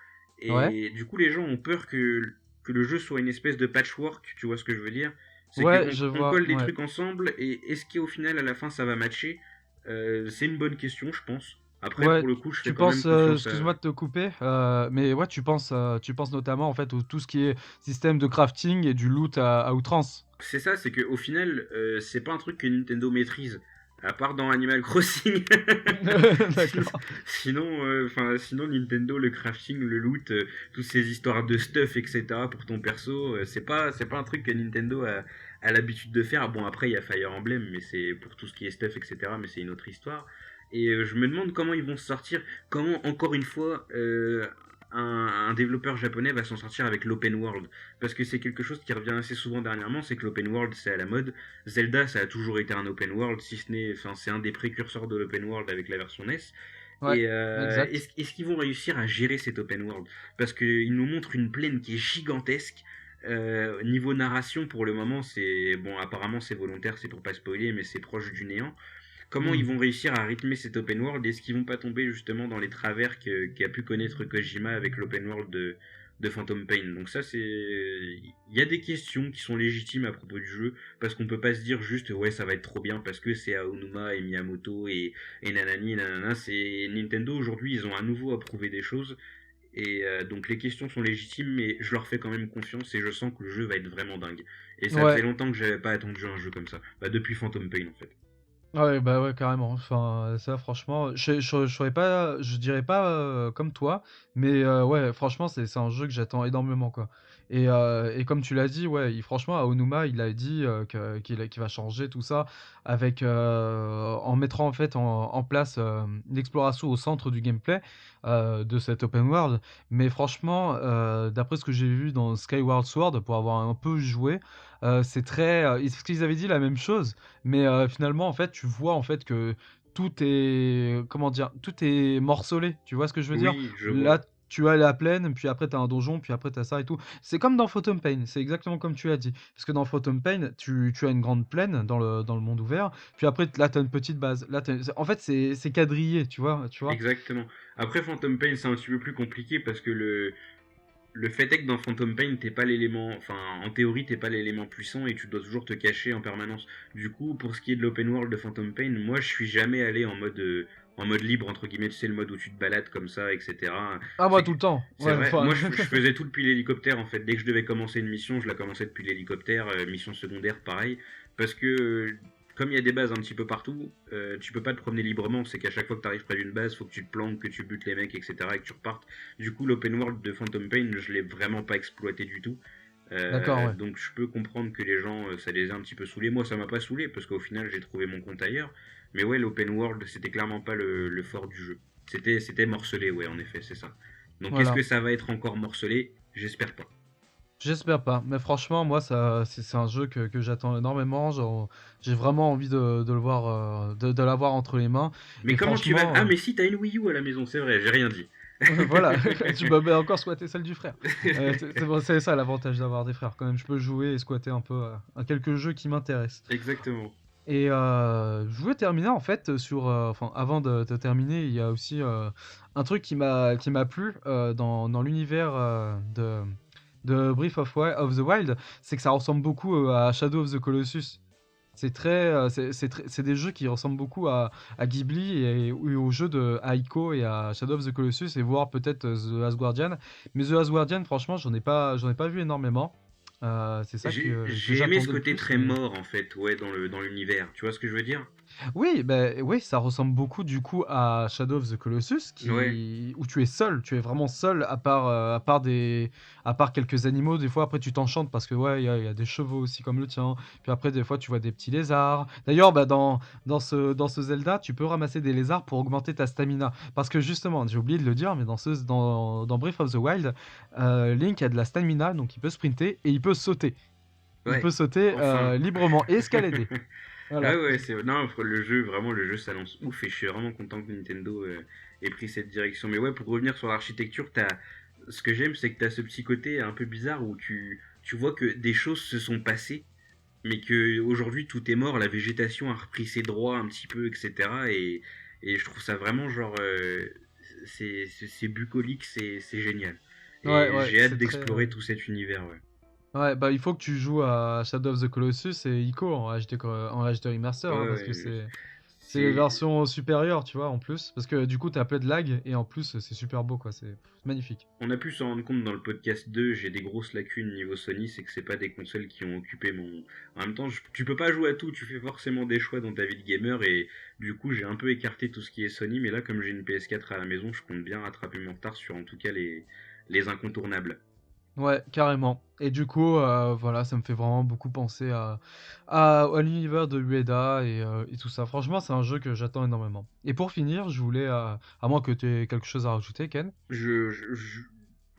Ouais. Et du coup, les gens ont peur que le jeu soit une espèce de patchwork, tu vois ce que je veux dire? C'est Ouais, qu'on je on vois, colle des ouais. trucs ensemble, et est-ce qu'au final, à la fin, ça va matcher? C'est une bonne question, je pense. Après, Ouais, pour le coup, je fais tu quand même penses, confiance à... excuse-moi de te couper, mais ouais, tu penses notamment en fait au tout ce qui est système de crafting et du loot à outrance. C'est ça, c'est qu'au final, c'est pas un truc que Nintendo maîtrise. À part dans Animal Crossing. sinon, D'accord. sinon, Nintendo, le crafting, le loot, toutes ces histoires de stuff, etc. pour ton perso, c'est pas un truc que Nintendo a l'habitude de faire. Bon, après, il y a Fire Emblem, mais c'est pour tout ce qui est stuff, etc. Mais c'est une autre histoire. Et je me demande comment ils vont se sortir. Comment, encore une fois, un développeur japonais va s'en sortir avec l'open world. Parce que c'est quelque chose qui revient assez souvent dernièrement, c'est que l'open world c'est à la mode. Zelda ça a toujours été un open world, si ce n'est, enfin c'est un des précurseurs de l'open world avec la version NES. Ouais, Et exact. est-ce qu'ils vont réussir à gérer cet open world? Parce qu'ils nous montrent une plaine qui est gigantesque. Niveau narration, pour le moment, c'est bon. Apparemment, c'est volontaire, c'est pour pas spoiler, mais c'est proche du néant. Comment ils Mmh. vont réussir à rythmer cet open world? Est-ce qu'ils vont pas tomber justement dans les travers qu'a pu connaître Kojima avec l'open world de Phantom Pain? Donc ça, c'est... Il y a des questions qui sont légitimes à propos du jeu, parce qu'on peut pas se dire juste ouais ça va être trop bien parce que c'est Aonuma et Miyamoto et nanani nanana. C'est Nintendo aujourd'hui, ils ont à nouveau à prouver des choses, et donc les questions sont légitimes, mais je leur fais quand même confiance et je sens que le jeu va être vraiment dingue. Et ça fait Ouais. longtemps que j'avais pas attendu un jeu comme ça. Bah depuis Phantom Pain en fait. Ouais, bah, ouais, carrément. Enfin, ça franchement, je saurais pas, je dirais pas, comme toi, mais ouais, franchement, c'est un jeu que j'attends énormément, quoi. Et comme tu l'as dit, ouais, franchement, Aonuma, il a dit qu'il va changer tout ça avec, en mettant en fait en place l'exploration au centre du gameplay de cet open world. Mais franchement, d'après ce que j'ai vu dans Skyward Sword, pour avoir un peu joué, c'est très. Parce qu'ils avaient dit la même chose. Mais finalement, en fait, tu vois en fait que tout est, comment dire? Tout est morcelé, tu vois ce que je veux dire? Oui, je vois. Là, tu as la plaine, puis après tu as un donjon, puis après tu as ça et tout. C'est comme dans Phantom Pain, c'est exactement comme tu as dit. Parce que dans Phantom Pain, tu as une grande plaine dans le monde ouvert, puis après là tu as une petite base. Là, en fait, c'est quadrillé, tu vois? Exactement. Après, Phantom Pain, c'est un petit peu plus compliqué parce que le fait est que dans Phantom Pain, t'es pas l'élément, enfin, en théorie, t'es pas l'élément puissant et tu dois toujours te cacher en permanence. Du coup, pour ce qui est de l'open world de Phantom Pain, moi, je suis jamais allé en mode libre, entre guillemets, tu sais, le mode où tu te balades comme ça, etc. Ah, moi C'est tout que, le temps. c'est Ouais, vrai, enfin. moi, je faisais tout depuis l'hélicoptère, en fait. Dès que je devais commencer une mission, je la commençais depuis l'hélicoptère, mission secondaire, pareil. Parce que, comme il y a des bases un petit peu partout, tu peux pas te promener librement. C'est qu'à chaque fois que tu arrives près d'une base, faut que tu te planques, que tu butes les mecs, etc. et que tu repartes. Du coup, l'open world de Phantom Pain, je l'ai vraiment pas exploité du tout. D'accord, ouais. Donc je peux comprendre que les gens, ça les a un petit peu saoulés. Moi, ça m'a pas saoulé parce qu'au final, j'ai trouvé mon compte ailleurs. Mais ouais, l'open world, c'était clairement pas le fort du jeu. C'était morcelé, ouais, en effet, c'est ça. Donc est-ce que Voilà. ça va être encore morcelé? J'espère pas. J'espère pas, mais franchement, moi, ça, c'est un jeu que j'attends énormément. Genre, j'ai vraiment envie de le voir, de l'avoir entre les mains. Mais Et comment tu vas... Ah, franchement, mais si, t'as une Wii U à la maison, c'est vrai, j'ai rien dit. voilà, tu m'as encore squatter celle du frère. C'est ça l'avantage d'avoir des frères, quand même. Je peux jouer et squatter un peu à quelques jeux qui m'intéressent. Exactement. Et je voulais terminer en fait sur, enfin, avant de terminer, il y a aussi un truc qui m'a plu dans l'univers de of the Wild, c'est que ça ressemble beaucoup à Shadow of the Colossus. C'est des jeux qui ressemblent beaucoup à Ghibli et aux jeux de Aiko et à Shadow of the Colossus et voir peut-être The Last Guardian. Mais The Last Guardian, franchement, j'en ai pas vu énormément. C'est ça que J'ai aimé ce j'attendais le côté plus, très mais. mort, en fait, ouais, dans l'univers. Tu vois ce que je veux dire? Oui, ben oui, ça ressemble beaucoup du coup à Shadow of the Colossus, Ouais. où tu es seul, tu es vraiment seul à part quelques animaux. Des fois, après, tu t'enchantes parce que ouais, il y a des chevaux aussi comme le tien. Puis après, des fois, tu vois des petits lézards. D'ailleurs, bah, dans ce Zelda, tu peux ramasser des lézards pour augmenter ta stamina. Parce que justement, j'ai oublié de le dire, mais dans Breath of the Wild, Link a de la stamina, donc il peut sprinter et il peut sauter. Il Ouais. peut sauter Enfin. librement et escalader. Ah Voilà. ouais, c'est non, le jeu, vraiment, le jeu s'annonce ouf et je suis vraiment content que Nintendo ait pris cette direction. Mais ouais, pour revenir sur l'architecture, ce que j'aime, c'est que t'as ce petit côté un peu bizarre où tu vois que des choses se sont passées, mais que aujourd'hui tout est mort, la végétation a repris ses droits un petit peu, etc. Et je trouve ça vraiment genre, c'est bucolique, c'est génial. Ouais, Et ouais, j'ai hâte c'est très. d'explorer tout cet univers, ouais. Ouais, bah il faut que tu joues à Shadow of the Colossus et Ico en HD remaster, Ouais, hein, parce que ouais, c'est les c'est versions supérieures, tu vois, en plus. Parce que du coup, t'as peu de lag et en plus, c'est super beau, quoi. C'est magnifique. On a pu s'en rendre compte dans le podcast 2, j'ai des grosses lacunes niveau Sony, c'est que c'est pas des consoles qui ont occupé mon... En même temps, tu peux pas jouer à tout, tu fais forcément des choix dans ta vie de gamer, et du coup j'ai un peu écarté tout ce qui est Sony, mais là comme j'ai une PS4 à la maison, je compte bien rattraper mon retard sur en tout cas les incontournables. Ouais, carrément. Et du coup, voilà, ça me fait vraiment beaucoup penser à l'univers de Ueda et tout ça. Franchement, c'est un jeu que j'attends énormément. Et pour finir, je voulais, à moins que tu aies quelque chose à rajouter, Ken.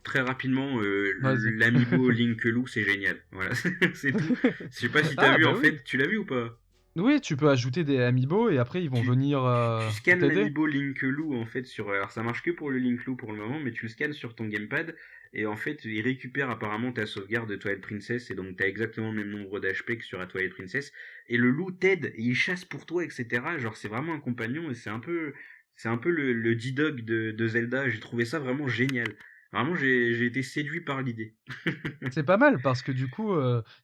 Très rapidement, Vas-y. l'amiibo Linkeloo, c'est génial. Voilà, c'est tout. Je sais pas si t'as Ah, vu bah en oui. fait, tu l'as vu ou pas? Oui, tu peux ajouter des amiibo et après ils vont tu, venir tu scannes t'aider. l'amiibo Linkeloo en fait sur. Alors ça marche que pour le Linkeloo pour le moment, mais tu le scannes sur ton gamepad et en fait il récupère apparemment ta sauvegarde de Twilight Princess et donc t'as exactement le même nombre d'HP que sur la Twilight Princess et le loup t'aide et il chasse pour toi, etc. Genre c'est vraiment un compagnon et c'est un peu le D-Dog de Zelda. J'ai trouvé ça vraiment génial. Vraiment j'ai été séduit par l'idée. C'est pas mal parce que du coup,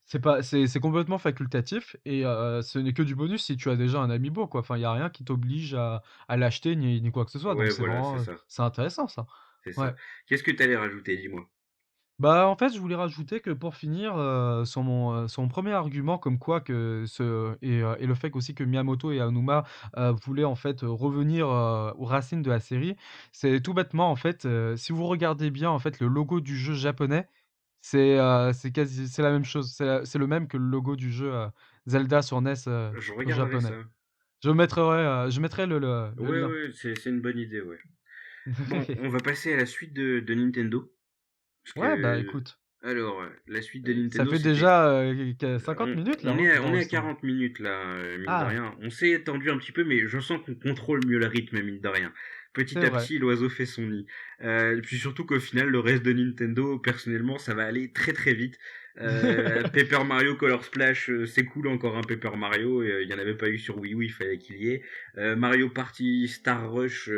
c'est complètement facultatif et ce n'est que du bonus si tu as déjà un amiibo, quoi. Enfin, il y a rien qui t'oblige à l'acheter ni quoi que ce soit. Donc Ouais c'est voilà c'est vraiment, ça, c'est intéressant ça. c'est Ouais. ça. Qu'est-ce que t'allais rajouter, dis-moi? Bah, en fait, je voulais rajouter que pour finir, sur mon premier argument comme quoi que et le fait aussi que Miyamoto et Aonuma, voulaient en fait, revenir, aux racines de la série, c'est tout bêtement en fait, si vous regardez bien en fait le logo du jeu japonais, c'est la même chose. C'est le même que le logo du jeu, Zelda sur NES, Je regarderai japonais. ça. Je mettrai le Ouais, lien. ouais, c'est une bonne idée, ouais. Bon, on va passer à la suite de Nintendo. Parce Ouais, bah, que, écoute, alors, la suite de ça Nintendo, fait c'était. déjà, que 50 minutes là, On hein, est à, on est à d'enregistrement. 40 minutes là, mine de Ah, rien. On s'est étendu un petit peu, mais je sens qu'on contrôle mieux le rythme, mine de rien. Petit c'est à vrai. petit, l'oiseau fait son nid. Et puis surtout qu'au final, le reste de Nintendo, personnellement, ça va aller très très vite. Paper Mario Color Splash, c'est cool, encore un Paper Mario. Il n'y en avait pas eu sur Wii U, il fallait qu'il y ait. Mario Party Star Rush.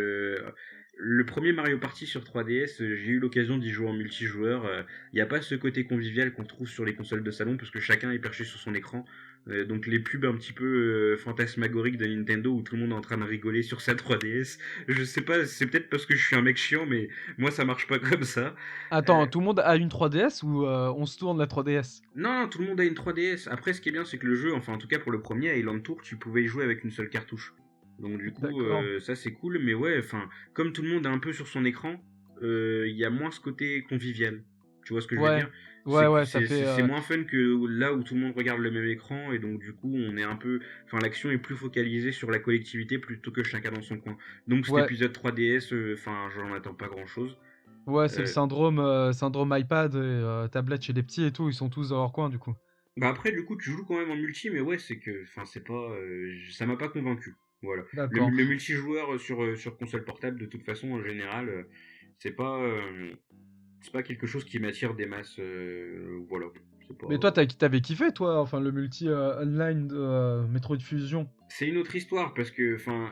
Le premier Mario Party sur 3DS, j'ai eu l'occasion d'y jouer en multijoueur. Il n'y a pas ce côté convivial qu'on trouve sur les consoles de salon parce que chacun est perché sur son écran. Donc les pubs un petit peu fantasmagoriques de Nintendo où tout le monde est en train de rigoler sur sa 3DS. Je sais pas, c'est peut-être parce que je suis un mec chiant, mais moi ça marche pas comme ça. Euh, Attends, tout le monde a une 3DS ou on se tourne la 3DS? non, non, tout le monde a une 3DS. Après, ce qui est bien, c'est que le jeu, enfin en tout cas pour le premier, Island Tour, tu pouvais y jouer avec une seule cartouche. Donc du coup, D'accord. ça c'est cool, mais ouais, enfin, comme tout le monde est un peu sur son écran, il y a moins ce côté convivial. Tu vois ce que je veux Ouais, dire? ouais, ouais, ça fait. C'est moins fun que là où tout le monde regarde le même écran, et donc du coup, on est un peu, enfin, l'action est plus focalisée sur la collectivité plutôt que chacun dans son coin. Donc cet Ouais, épisode 3DS, enfin, j'en attends pas grand-chose. ouais, c'est le Euh, syndrome iPad et tablette chez les petits et tout, ils sont tous dans leur coin du coup. Bah après, du coup, tu joues quand même en multi, mais ouais, c'est que, enfin, c'est pas, ça m'a pas convaincu. Voilà. D'accord. Le multijoueur sur console portable, de toute façon, en général, c'est pas, c'est pas quelque chose qui m'attire des masses. Voilà. C'est pas. Mais toi, t'avais kiffé, toi, enfin, le multi online de Metroid Fusion. C'est une autre histoire parce que, enfin,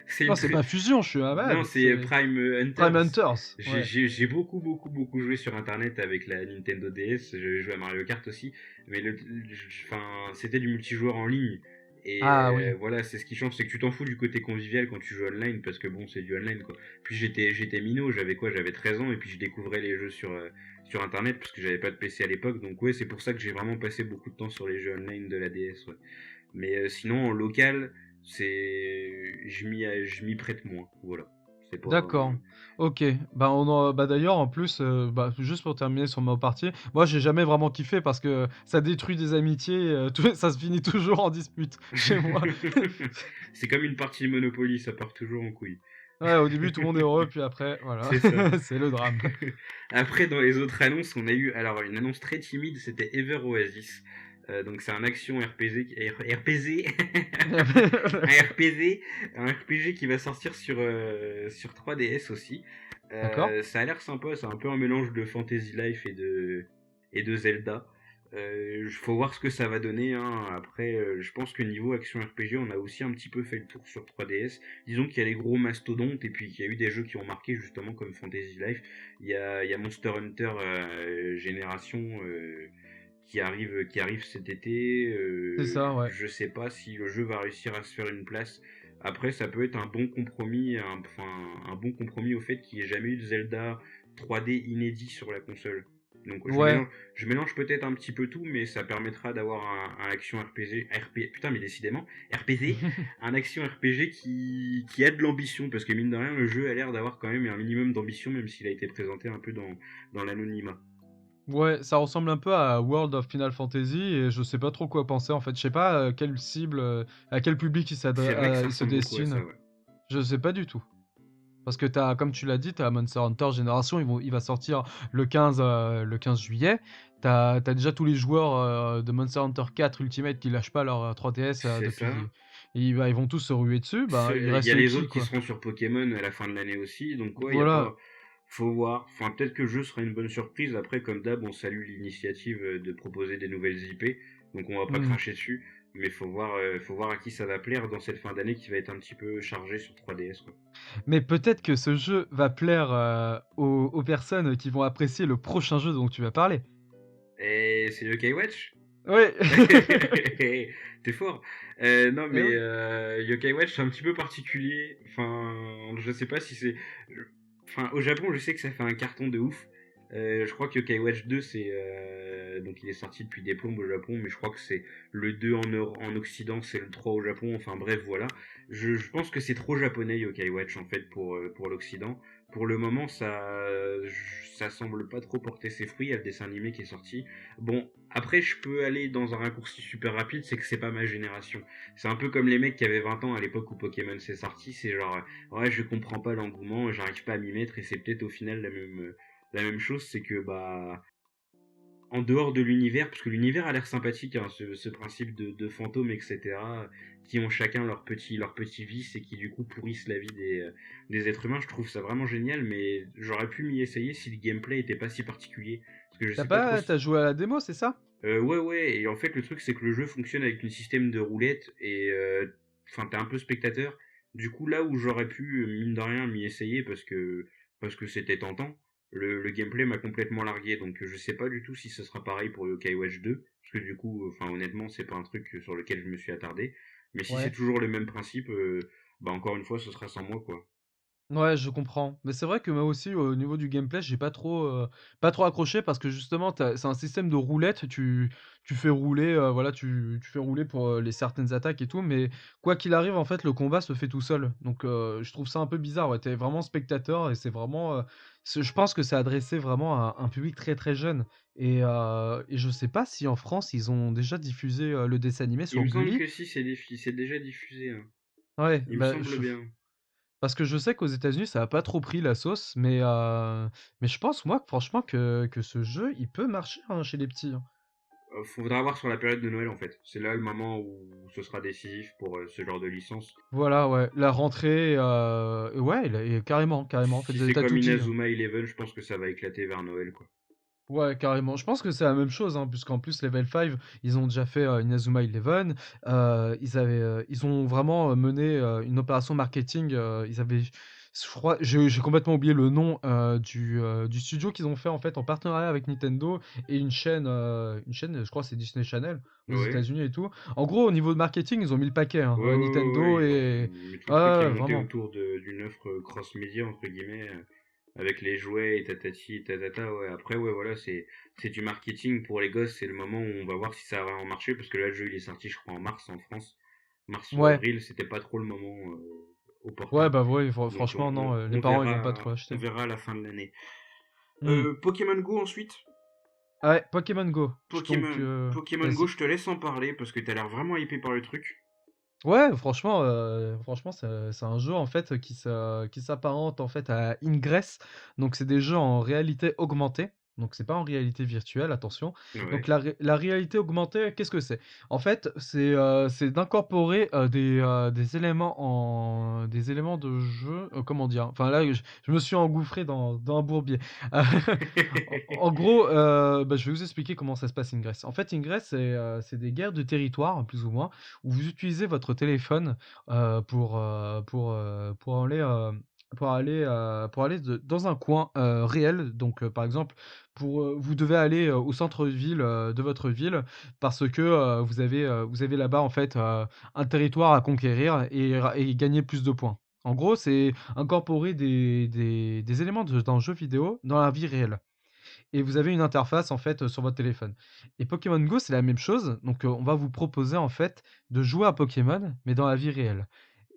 c'est Non, une c'est très. pas Fusion, je suis un Non, malade. c'est C'est Prime Prime Hunters. Hunters. Ouais. J'ai beaucoup, beaucoup, beaucoup joué sur internet avec la Nintendo DS. J'ai joué à Mario Kart aussi. Mais enfin, c'était du multijoueur en ligne. Et Ah oui. voilà, c'est ce qui change, c'est que tu t'en fous du côté convivial quand tu joues online parce que bon, c'est du online quoi. Puis j'étais minot, j'avais quoi? J'avais 13 ans et puis je découvrais les jeux sur internet parce que j'avais pas de PC à l'époque. Donc ouais, c'est pour ça que j'ai vraiment passé beaucoup de temps sur les jeux online de la DS. Ouais. Mais sinon, en local, je m'y prête moins. Voilà. C'est pas. D'accord. Ok. Bah d'ailleurs, en plus, bah, juste pour terminer sur ma partie, moi, j'ai jamais vraiment kiffé parce que ça détruit des amitiés, ça se finit toujours en dispute chez moi. C'est comme une partie de Monopoly, ça part toujours en couille. Ouais, au début, tout le monde est heureux, puis après, voilà, C'est ça. c'est le drame. Après, dans les autres annonces, on a eu alors une annonce très timide, c'était Ever Oasis. Donc c'est un action RPG, RPG, un RPG, un RPG qui va sortir sur 3DS aussi. D'accord? Ça a l'air sympa, c'est un peu un mélange de Fantasy Life et de Zelda. Faut voir ce que ça va donner, hein. Après, je pense que niveau action RPG, on a aussi un petit peu fait le tour sur 3DS. Disons qu'il y a les gros mastodontes et puis qu'il y a eu des jeux qui ont marqué justement comme Fantasy Life. Il y a Monster Hunter Génération qui arrive cet été. C'est ça, ouais. Je sais pas si le jeu va réussir à se faire une place. Après, ça peut être un bon compromis, un bon compromis au fait qu'il n'y ait jamais eu de Zelda 3D inédit sur la console. Donc Ouais. je mélange peut-être un petit peu tout, mais ça permettra d'avoir un action RPG, putain mais décidément, RPG, un action RPG qui a de l'ambition, parce que mine de rien, le jeu a l'air d'avoir quand même un minimum d'ambition, même s'il a été présenté un peu dans l'anonymat. Ouais, ça ressemble un peu à World of Final Fantasy et je sais pas trop quoi penser en fait. Je sais pas quelle cible, à quel public C'est vrai que ça il se ressemble beaucoup à ça, destine. ouais. Je sais pas du tout. Parce que t'as, comme tu l'as dit, t'as Monster Hunter Génération, il va sortir le 15 juillet. T'as déjà tous les joueurs de Monster Hunter 4 Ultimate qui lâchent pas leur 3DS C'est ça. depuis. Ils vont tous se ruer dessus. Bah, il Il y a reste les qui, autres qui quoi? seront sur Pokémon à la fin de l'année aussi, donc ouais, il y a Voilà. pas. Faut voir. Enfin, peut-être que le jeu sera une bonne surprise. Après, comme d'hab, on salue l'initiative de proposer des nouvelles IP, donc on va pas Hmm. cracher dessus. Mais faut voir à qui ça va plaire dans cette fin d'année qui va être un petit peu chargée sur 3DS, quoi. Mais peut-être que ce jeu va plaire aux personnes qui vont apprécier le prochain jeu dont tu vas parler. Et c'est Yokai Watch. Ouais. T'es fort. Non, Eh mais oui. Yokai Watch, c'est un petit peu particulier. Enfin, je sais pas si c'est. Enfin, au Japon, je sais que ça fait un carton de ouf. Je crois que Yokai Watch 2, c'est. Donc, il est sorti depuis des plombes au Japon, mais je crois que c'est le 2 en Occident, c'est le 3 au Japon. Enfin, bref, voilà. Je pense que c'est trop japonais, Yokai Watch, en fait, pour l'Occident. Pour le moment, ça semble pas trop porter ses fruits. Il y a le dessin animé qui est sorti. Bon, après, je peux aller dans un raccourci super rapide, c'est que c'est pas ma génération. C'est un peu comme les mecs qui avaient 20 ans à l'époque où Pokémon s'est sorti, c'est genre, ouais, je comprends pas l'engouement, j'arrive pas à m'y mettre, et c'est peut-être au final la même chose, c'est que, bah, en dehors de l'univers, parce que l'univers a l'air sympathique, hein, ce principe de fantômes, etc., qui ont chacun leur petit vice et qui du coup pourrissent la vie des êtres humains, je trouve ça vraiment génial, mais j'aurais pu m'y essayer si le gameplay était pas si particulier. Parce que je sais pas trop T'as si. joué à la démo, c'est ça? Ouais, ouais, et en fait, le truc, c'est que le jeu fonctionne avec un système de roulette, et enfin, t'es un peu spectateur. Du coup, là où j'aurais pu, mine de rien, m'y essayer parce que c'était tentant, le gameplay m'a complètement largué, donc je sais pas du tout si ce sera pareil pour Yokai Watch 2, parce que du coup, enfin, honnêtement, c'est pas un truc sur lequel je me suis attardé, mais si c'est Ouais. toujours le même principe, bah encore une fois, ce sera sans moi, quoi. Ouais, je comprends. Mais c'est vrai que moi aussi, au niveau du gameplay, j'ai pas trop accroché parce que justement, c'est un système de roulette. Tu fais rouler, voilà, tu fais rouler pour les certaines attaques et tout. Mais quoi qu'il arrive, en fait, le combat se fait tout seul. Donc, je trouve ça un peu bizarre. Ouais, t'es vraiment spectateur et c'est vraiment. Je pense que c'est adressé vraiment à un public très très jeune. Et je sais pas si en France, ils ont déjà diffusé le dessin animé Il sur me semble Gulli. que si, c'est déjà diffusé, hein. Ouais, Il me bah, semble bien. parce que je sais qu'aux États-Unis, ça a pas trop pris la sauce, mais je pense, moi, franchement, que ce jeu, il peut marcher hein, chez les petits, hein. Faudra voir sur la période de Noël en fait. C'est là le moment où ce sera décisif pour ce genre de licence. Voilà, ouais. La rentrée, ouais, et carrément, carrément. En fait, Si c'est t'as comme tout dit, hein. Inazuma Eleven, je pense que ça va éclater vers Noël quoi. Ouais, carrément. Je pense que c'est la même chose, hein, puisqu'en plus, Level 5, ils ont déjà fait Inazuma Eleven. Ils ont vraiment mené une opération marketing. Je crois, j'ai complètement oublié le nom du studio qu'ils ont fait en fait en partenariat avec Nintendo et une chaîne, je crois, que c'est Disney Channel aux Ouais. États-Unis et tout. En gros, au niveau de marketing, ils ont mis le paquet, hein, Ouais, ouais, ouais, ouais, Nintendo ils ont et mis tout le truc qui est ouais, monté vraiment. autour d'une offre cross-média, entre guillemets, avec les jouets et tatati et tatata, ouais. Après, ouais, voilà, c'est du marketing pour les gosses, c'est le moment où on va voir si ça va vraiment marcher, parce que là, le jeu, il est sorti, je crois, en mars en France. Mars ou Ouais, avril, c'était pas trop le moment ouais, opportun. bah ouais, Donc, franchement, non, les parents, ils vont pas trop on acheter. verra à la fin de l'année. Hmm. Pokémon Go ensuite. Ah ouais, Pokémon Go. Donc, Pokémon Go, vas-y. je te laisse en parler parce que t'as l'air vraiment hypé par le truc. Ouais, franchement, c'est un jeu en fait qui s'apparente en fait à Ingress. Donc, c'est des jeux en réalité augmentée. Donc c'est pas en réalité virtuelle, attention. Donc Ouais. la réalité augmentée, qu'est-ce que c'est? En fait, c'est d'incorporer des éléments de jeu. Comment dire? Enfin là, je me suis engouffré dans un bourbier. En gros, bah, je vais vous expliquer comment ça se passe Ingress. En fait, Ingress, c'est des guerres de territoire, plus ou moins, où vous utilisez votre téléphone pour aller, pour aller dans un coin réel. Donc, par exemple, vous devez aller au centre-ville de votre ville parce que vous avez là-bas en fait un territoire à conquérir et gagner plus de points. En gros, c'est incorporer des éléments d'un jeu vidéo dans la vie réelle et vous avez une interface en fait sur votre téléphone. Et Pokémon Go, c'est la même chose. Donc, on va vous proposer en fait de jouer à Pokémon, mais dans la vie réelle.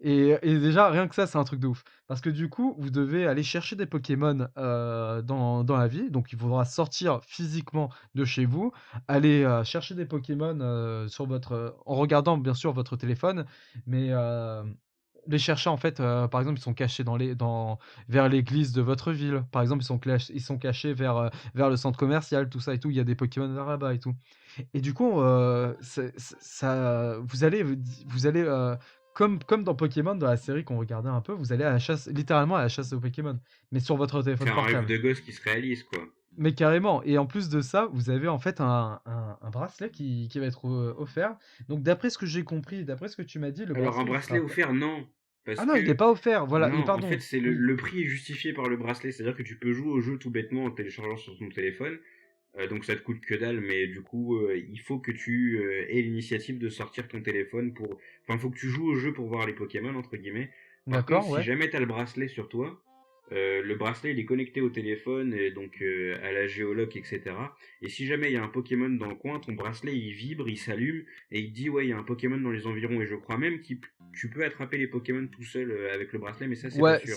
Et déjà, rien que ça, c'est un truc de ouf. Parce que du coup, vous devez aller chercher des Pokémon dans la vie. Donc, il faudra sortir physiquement de chez vous, aller chercher des Pokémon en regardant bien sûr votre téléphone, mais les chercher en fait. Par exemple, ils sont cachés vers l'église de votre ville. Par exemple, ils sont cachés vers le centre commercial, tout ça et tout. Il y a des Pokémon vers là-bas et tout. Et du coup, vous allez comme dans Pokémon, dans la série qu'on regardait un peu, vous allez à la chasse, littéralement à la chasse aux Pokémon, mais sur votre C'est téléphone un rêve portable. de gosse qui se réalise, quoi. Mais carrément. Et en plus de ça, vous avez en fait un bracelet qui va être offert. Donc d'après ce que j'ai compris, d'après ce que tu m'as dit, le Alors, un bracelet il bracelet sera. offert, non. Ah Parce non, il n'est que pas offert. Voilà. Et non, en fait, pardon. c'est Oui. le prix est justifié par le bracelet. C'est-à-dire que tu peux jouer au jeu tout bêtement en téléchargeant sur ton téléphone. Donc ça te coûte que dalle, mais du coup, il faut que tu aies l'initiative de sortir ton téléphone pour... Enfin, il faut que tu joues au jeu pour voir les Pokémon, entre guillemets. Par contre, D'accord, si ouais. jamais t'as le bracelet sur toi, le bracelet il est connecté au téléphone, et donc à la géoloc, etc. Et si jamais il y a un Pokémon dans le coin, ton bracelet il vibre, il s'allume, et il te dit ouais, il y a un Pokémon dans les environs. Et je crois même que tu peux attraper les Pokémon tout seul avec le bracelet, mais ça c'est pas Ouais, sûr.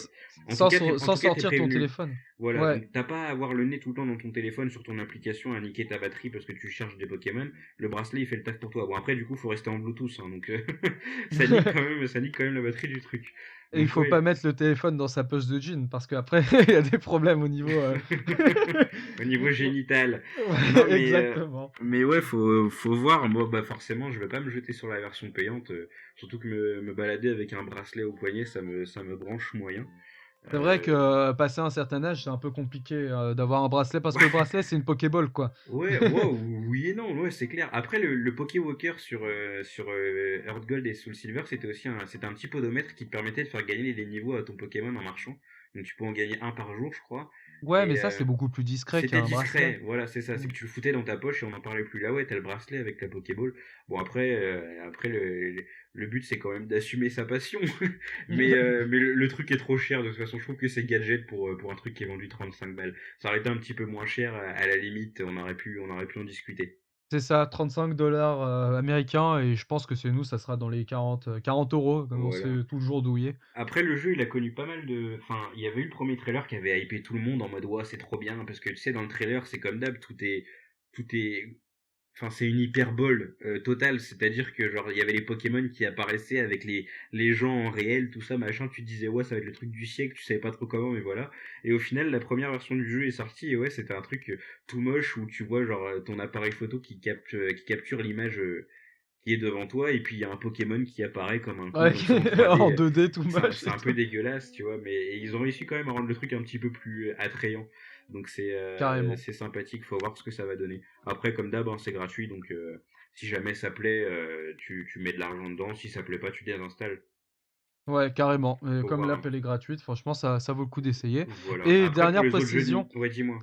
En tout cas, en sans tout cas, t'es sortir ton prévenu. téléphone. Voilà, Ouais. donc t'as pas à avoir le nez tout le temps dans ton téléphone sur ton application à niquer ta batterie parce que tu cherches des Pokémon. Le bracelet il fait le taf pour toi. Bon après du coup faut rester en Bluetooth, hein, donc ça nique quand même la batterie du truc. Et il Donc faut pas ouais, mettre le téléphone dans sa poche de jean parce qu'après il y a des problèmes au niveau. au niveau génital. Non Ouais, exactement. mais ouais faut voir. Moi bah forcément je vais pas me jeter sur la version payante, surtout que me balader avec un bracelet au poignet ça me branche moyen. C'est vrai que Euh, passer un certain âge, c'est un peu compliqué d'avoir un bracelet parce que le bracelet c'est une Pokéball quoi. Ouais, wow, oui et non, ouais, c'est clair. Après, le Pokéwalker sur Earth Gold et Soul Silver, c'était un petit podomètre qui te permettait de faire gagner des niveaux à ton Pokémon en marchant. Donc tu peux en gagner un par jour, je crois. Ouais, mais Et ça c'est beaucoup plus discret c'était qu'un bracelet. discret, voilà, c'est ça. C'est Mm. que tu le foutais dans ta poche et on n'en parlait plus. Là, ouais, t'as le bracelet avec la Pokéball. Bon, après le but, c'est quand même d'assumer sa passion. Mais le truc est trop cher. De toute façon, je trouve que c'est gadget pour un truc qui est vendu 35 balles. Ça aurait été un petit peu moins cher, à la limite, on aurait pu en discuter. C'est ça, 35 $ américains et je pense que c'est nous, ça sera dans les 40 euros comme on se Voilà. fait toujours douiller. Après, le jeu, il a connu pas mal de. Enfin, il y avait eu le premier trailer qui avait hypé tout le monde en mode, ouais, c'est trop bien. Parce que tu sais, dans le trailer, c'est comme d'hab, tout est enfin c'est une hyperbole totale, c'est-à-dire que genre il y avait les Pokémon qui apparaissaient avec les gens en réel, tout ça machin, tu te disais ouais ça va être le truc du siècle, tu savais pas trop comment, mais voilà. Et au final la première version du jeu est sortie et ouais c'était un truc tout moche où tu vois genre ton appareil photo qui capture l'image qui est devant toi et puis il y a un Pokémon qui apparaît comme un con Ouais, comme ça en 3D. en 2D tout moche C'est et un peu tout. dégueulasse, tu vois, mais ils ont réussi quand même à rendre le truc un petit peu plus attrayant. Donc Carrément. c'est sympathique, faut voir ce que ça va donner. Après, comme d'hab, hein, c'est gratuit, donc si jamais ça plaît, tu mets de l'argent dedans. Si ça plaît pas, tu désinstalles. Ouais, carrément. Faut Comme voir. Hein. l'app elle est gratuite, franchement ça vaut le coup d'essayer. Voilà. Et Après, pour dernière les autres jeux, précision, ouais, dis-moi.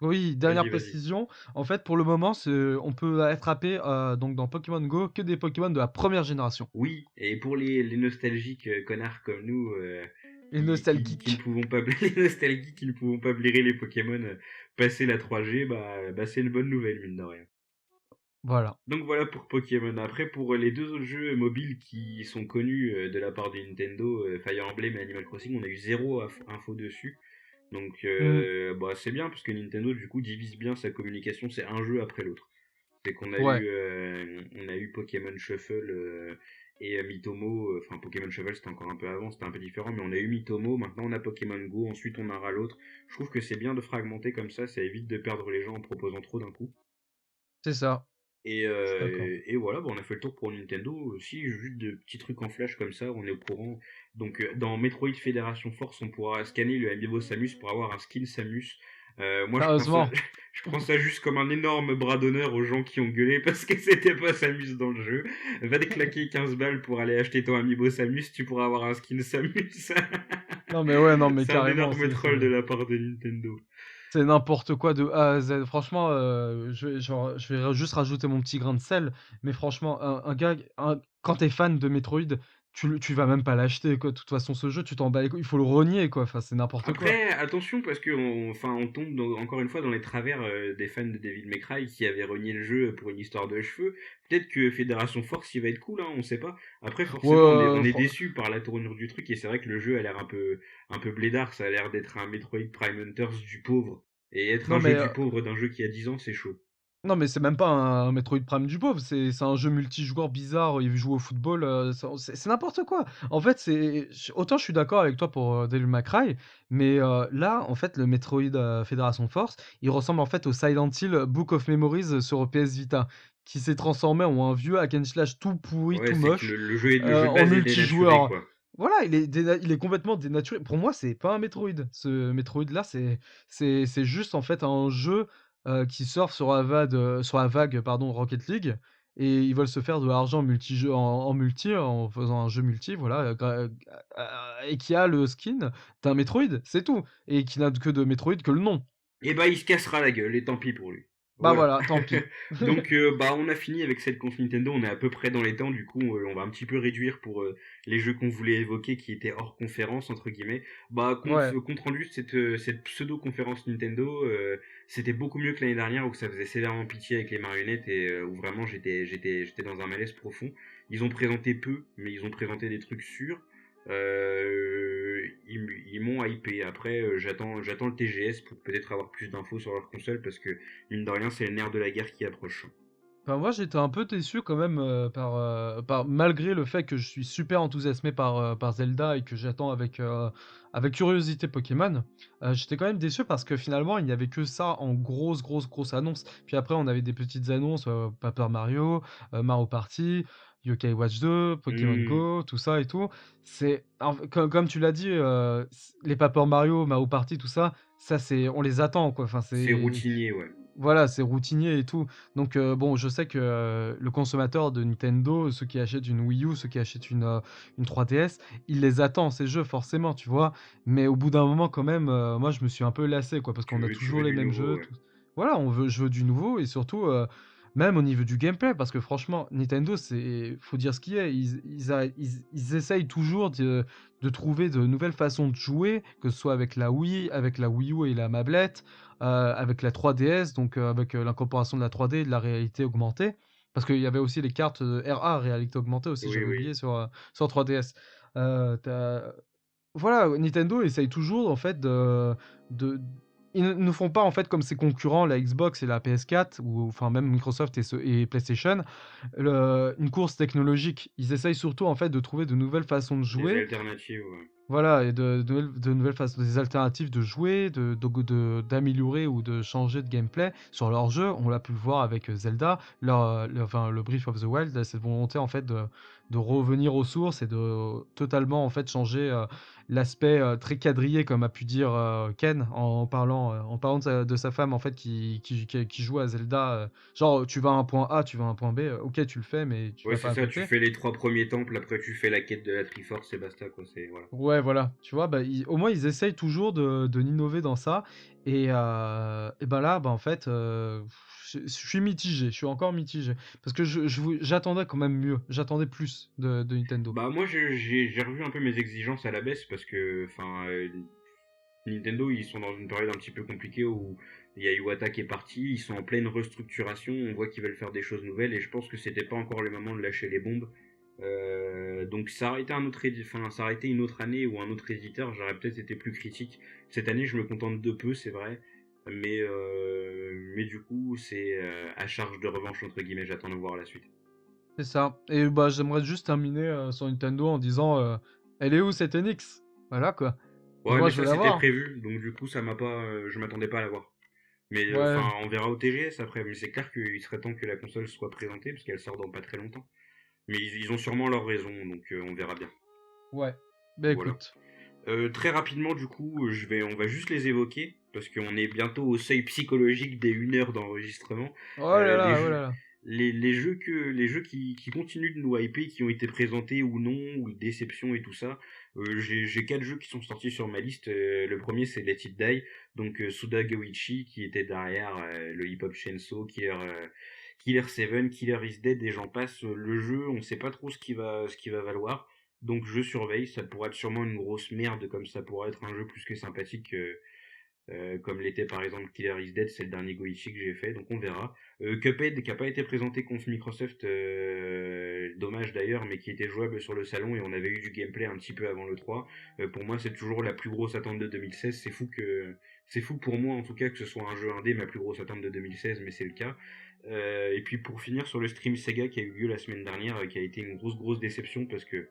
oui, dernière Vas-y. précision, en fait pour le moment on peut attraper donc dans Pokémon Go que des Pokémon de la première génération. Oui, et pour les nostalgiques connards comme nous, Les qui ne nostalgiques. pouvons pas, les nostalgiques qui ne pouvons pas blairer les Pokémon passer la 3G, bah c'est une bonne nouvelle, mine de rien. Voilà. Donc voilà pour Pokémon. Après, pour les deux autres jeux mobiles qui sont connus de la part de Nintendo, Fire Emblem et Animal Crossing, on a eu zéro info dessus. Donc Hmm, bah, c'est bien parce que Nintendo du coup divise bien sa communication, c'est un jeu après l'autre. C'est qu'on a ouais. on a eu Pokémon Shuffle Et Mitomo, enfin Pokémon Cheval c'était encore un peu avant, c'était un peu différent, mais on a eu Mitomo, maintenant on a Pokémon Go, ensuite on aura l'autre. Je trouve que c'est bien de fragmenter comme ça évite de perdre les gens en proposant trop d'un coup. C'est ça. Et, Je suis d'accord. et voilà, bon, on a fait le tour pour Nintendo. Aussi, juste de petits trucs en flash comme ça, on est au courant. Donc, dans Metroid Fédération Force, on pourra scanner le Amiibo Samus pour avoir un skin Samus. Moi, Sérieusement. je prends ça juste comme un énorme bras d'honneur aux gens qui ont gueulé parce que c'était pas Samus dans le jeu. Va te claquer 15 balles pour aller acheter ton Amiibo Samus, tu pourras avoir un skin Samus. Non mais ouais, non mais C'est un carrément, énorme troll de la part de Nintendo. c'est n'importe quoi de A à Z. Franchement, je vais juste rajouter mon petit grain de sel, mais franchement, quand t'es fan de Metroid, tu vas même pas l'acheter, quoi. De toute façon, ce jeu, tu t'en bats les couilles. Il faut le renier, quoi. Enfin, c'est n'importe quoi. Après, attention, parce que enfin, on tombe encore une fois dans les travers des fans de Devil May Cry qui avaient renié le jeu pour une histoire de cheveux. Peut-être que Fédération Force, il va être cool, hein, on sait pas. Après, forcément, Ouais, on est déçu par la tournure du truc, et c'est vrai que le jeu a l'air un peu blédard, ça a l'air d'être un Metroid Prime Hunters du pauvre. Et être un non jeu mais du pauvre d'un jeu qui a 10 ans, c'est chaud. Non, mais c'est même pas un Metroid Prime du pauvre, c'est un jeu multijoueur bizarre, il joue au football, c'est n'importe quoi. En fait, autant je suis d'accord avec toi pour, Devil May Cry, mais là, en fait, le Metroid, Fédération Force, il ressemble en fait au Silent Hill Book of Memories sur PS Vita, qui s'est transformé en un vieux hack and slash tout pourri, Ouais, tout c'est que moche, le jeu de en base est dénaturé, multijoueur. quoi. Voilà, il est complètement dénaturé. Pour moi, c'est pas un Metroid. Ce Metroid-là, c'est juste en fait un jeu qui surfe sur la vague pardon, Rocket League, et ils veulent se faire de l'argent en multi, en faisant un jeu multi, voilà, et qui a le skin d'un Metroid, c'est tout, et qui n'a que de Metroid que le nom. Et bah, il se cassera la gueule, et tant pis pour lui. Bah Voilà. voilà, tant pis. Donc, bah, on a fini avec cette conf Nintendo. On est à peu près dans les temps. Du coup, on va un petit peu réduire pour les jeux qu'on voulait évoquer qui étaient hors conférence, entre guillemets. Bah, Ouais. compte rendu de cette pseudo-conférence Nintendo, c'était beaucoup mieux que l'année dernière où ça faisait sévèrement pitié avec les marionnettes et où vraiment j'étais dans un malaise profond. Ils ont présenté peu, mais ils ont présenté des trucs sûrs. Ils m'ont hypé. Après, j'attends le TGS pour peut-être avoir plus d'infos sur leur console parce que, mine de rien, c'est le nerf de la guerre qui approche. Enfin, moi, j'étais un peu déçu quand même malgré le fait que je suis super enthousiasmé par Zelda et que j'attends avec curiosité Pokémon. J'étais quand même déçu parce que finalement, il n'y avait que ça en grosse annonce. Puis après, on avait des petites annonces, Paper Mario, Mario Party, Yokai Watch 2, Pokémon Hmm, Go, tout ça et tout. Comme tu l'as dit, les Paper Mario, Mario Party, tout ça, on les attend, quoi. Enfin, c'est routinier, ouais. voilà, c'est routinier et tout. Donc, bon, je sais que le consommateur de Nintendo, ceux qui achètent une Wii U, ceux qui achètent une 3DS, il les attend, ces jeux, forcément, tu vois. Mais au bout d'un moment, quand même, moi, je me suis un peu lassé, quoi, parce qu'on a Tu toujours veux les du mêmes nouveau, jeux. ouais. Voilà, je veux du nouveau et surtout, même au niveau du gameplay, parce que franchement, Nintendo, faut dire ce qu'il est. Ils essayent toujours de trouver de nouvelles façons de jouer, que ce soit avec la Wii, avec la Wii U et la mablette, avec la 3DS, donc avec l'incorporation de la 3D et de la réalité augmentée. Parce qu'il y avait aussi les cartes RA, réalité augmentée aussi, Oui, j'avais oui. oublié sur 3DS. Voilà, Nintendo essaye toujours en fait de ils ne font pas en fait comme ses concurrents, la Xbox et la PS4 ou enfin même Microsoft et PlayStation, une course technologique. Ils essayent surtout en fait de trouver de nouvelles façons de Des jouer, alternatives, ouais. voilà, et de nouvelles façons, des alternatives de jouer, d'améliorer ou de changer de gameplay sur leur jeu. On l'a pu le voir avec Zelda, enfin, le Breath of the Wild, cette volonté en fait de revenir aux sources et de totalement en fait changer l'aspect très quadrillé, comme a pu dire Ken en parlant de sa femme en fait qui joue à Zelda. Genre, tu vas à un point A, tu vas à un point B, ok, tu le fais, mais tu Ouais, vas c'est pas à ça, tu côté. fais les 3 premiers temples, après tu fais la quête de la Triforce et basta, quoi, c'est, voilà. Ouais, voilà, tu vois, bah, au moins ils essayent toujours de d'innover dans ça. Et ben là, bah, en fait, je suis mitigé, je suis encore mitigé. Parce que j'attendais quand même mieux, j'attendais plus de Nintendo. Bah, moi, j'ai revu un peu mes exigences à la baisse parce que, enfin, Nintendo, ils sont dans une période un petit peu compliquée où il y a Iwata qui est parti, ils sont en pleine restructuration, on voit qu'ils veulent faire des choses nouvelles et je pense que c'était pas encore le moment de lâcher les bombes. Donc ça aurait été enfin, ça aurait été une autre année ou un autre éditeur, j'aurais peut-être été plus critique. Cette année, je me contente de peu, c'est vrai, mais du coup, c'est à charge de revanche entre guillemets. J'attends de voir la suite. C'est ça. Et bah, j'aimerais juste terminer sur Nintendo en disant elle est où cette NX? Voilà quoi. Ouais, Moi, mais je ça veux la c'était voir. prévu, donc du coup ça m'a pas, je m'attendais pas à l'avoir. Mais Ouais, enfin, on verra au TGS après. Mais c'est clair qu'il serait temps que la console soit présentée parce qu'elle sort dans pas très longtemps. Mais ils ont sûrement leurs raisons, donc on verra bien. ouais. Bah Voilà. écoute. Très rapidement, du coup, on va juste les évoquer parce qu'on est bientôt au seuil psychologique des 1 heure d'enregistrement. Oh là Les là, oh jeux, là là. les jeux qui continuent de nous hyper, qui ont été présentés ou non, ou déception et tout ça. J'ai 4 jeux qui sont sortis sur ma liste. Le premier c'est Let It Die, donc Suda Goichi qui était derrière le Hip Hop Chainsaw, Killer 7, Killer is Dead et j'en passe. Le jeu, on sait pas trop ce qui va valoir. Donc je surveille, ça pourrait être sûrement une grosse merde comme ça pourrait être un jeu plus que sympathique comme l'était par exemple Killer is Dead, c'est le dernier Goichi que j'ai fait, donc on verra. Cuphead qui a pas été présenté contre Microsoft, dommage d'ailleurs, mais qui était jouable sur le salon et on avait eu du gameplay un petit peu avant le 3. Pour moi c'est toujours la plus grosse attente de 2016, c'est fou pour moi en tout cas que ce soit un jeu indé ma plus grosse attente de 2016, mais c'est le cas. Et puis pour finir sur le stream Sega qui a eu lieu la semaine dernière, qui a été une grosse déception parce que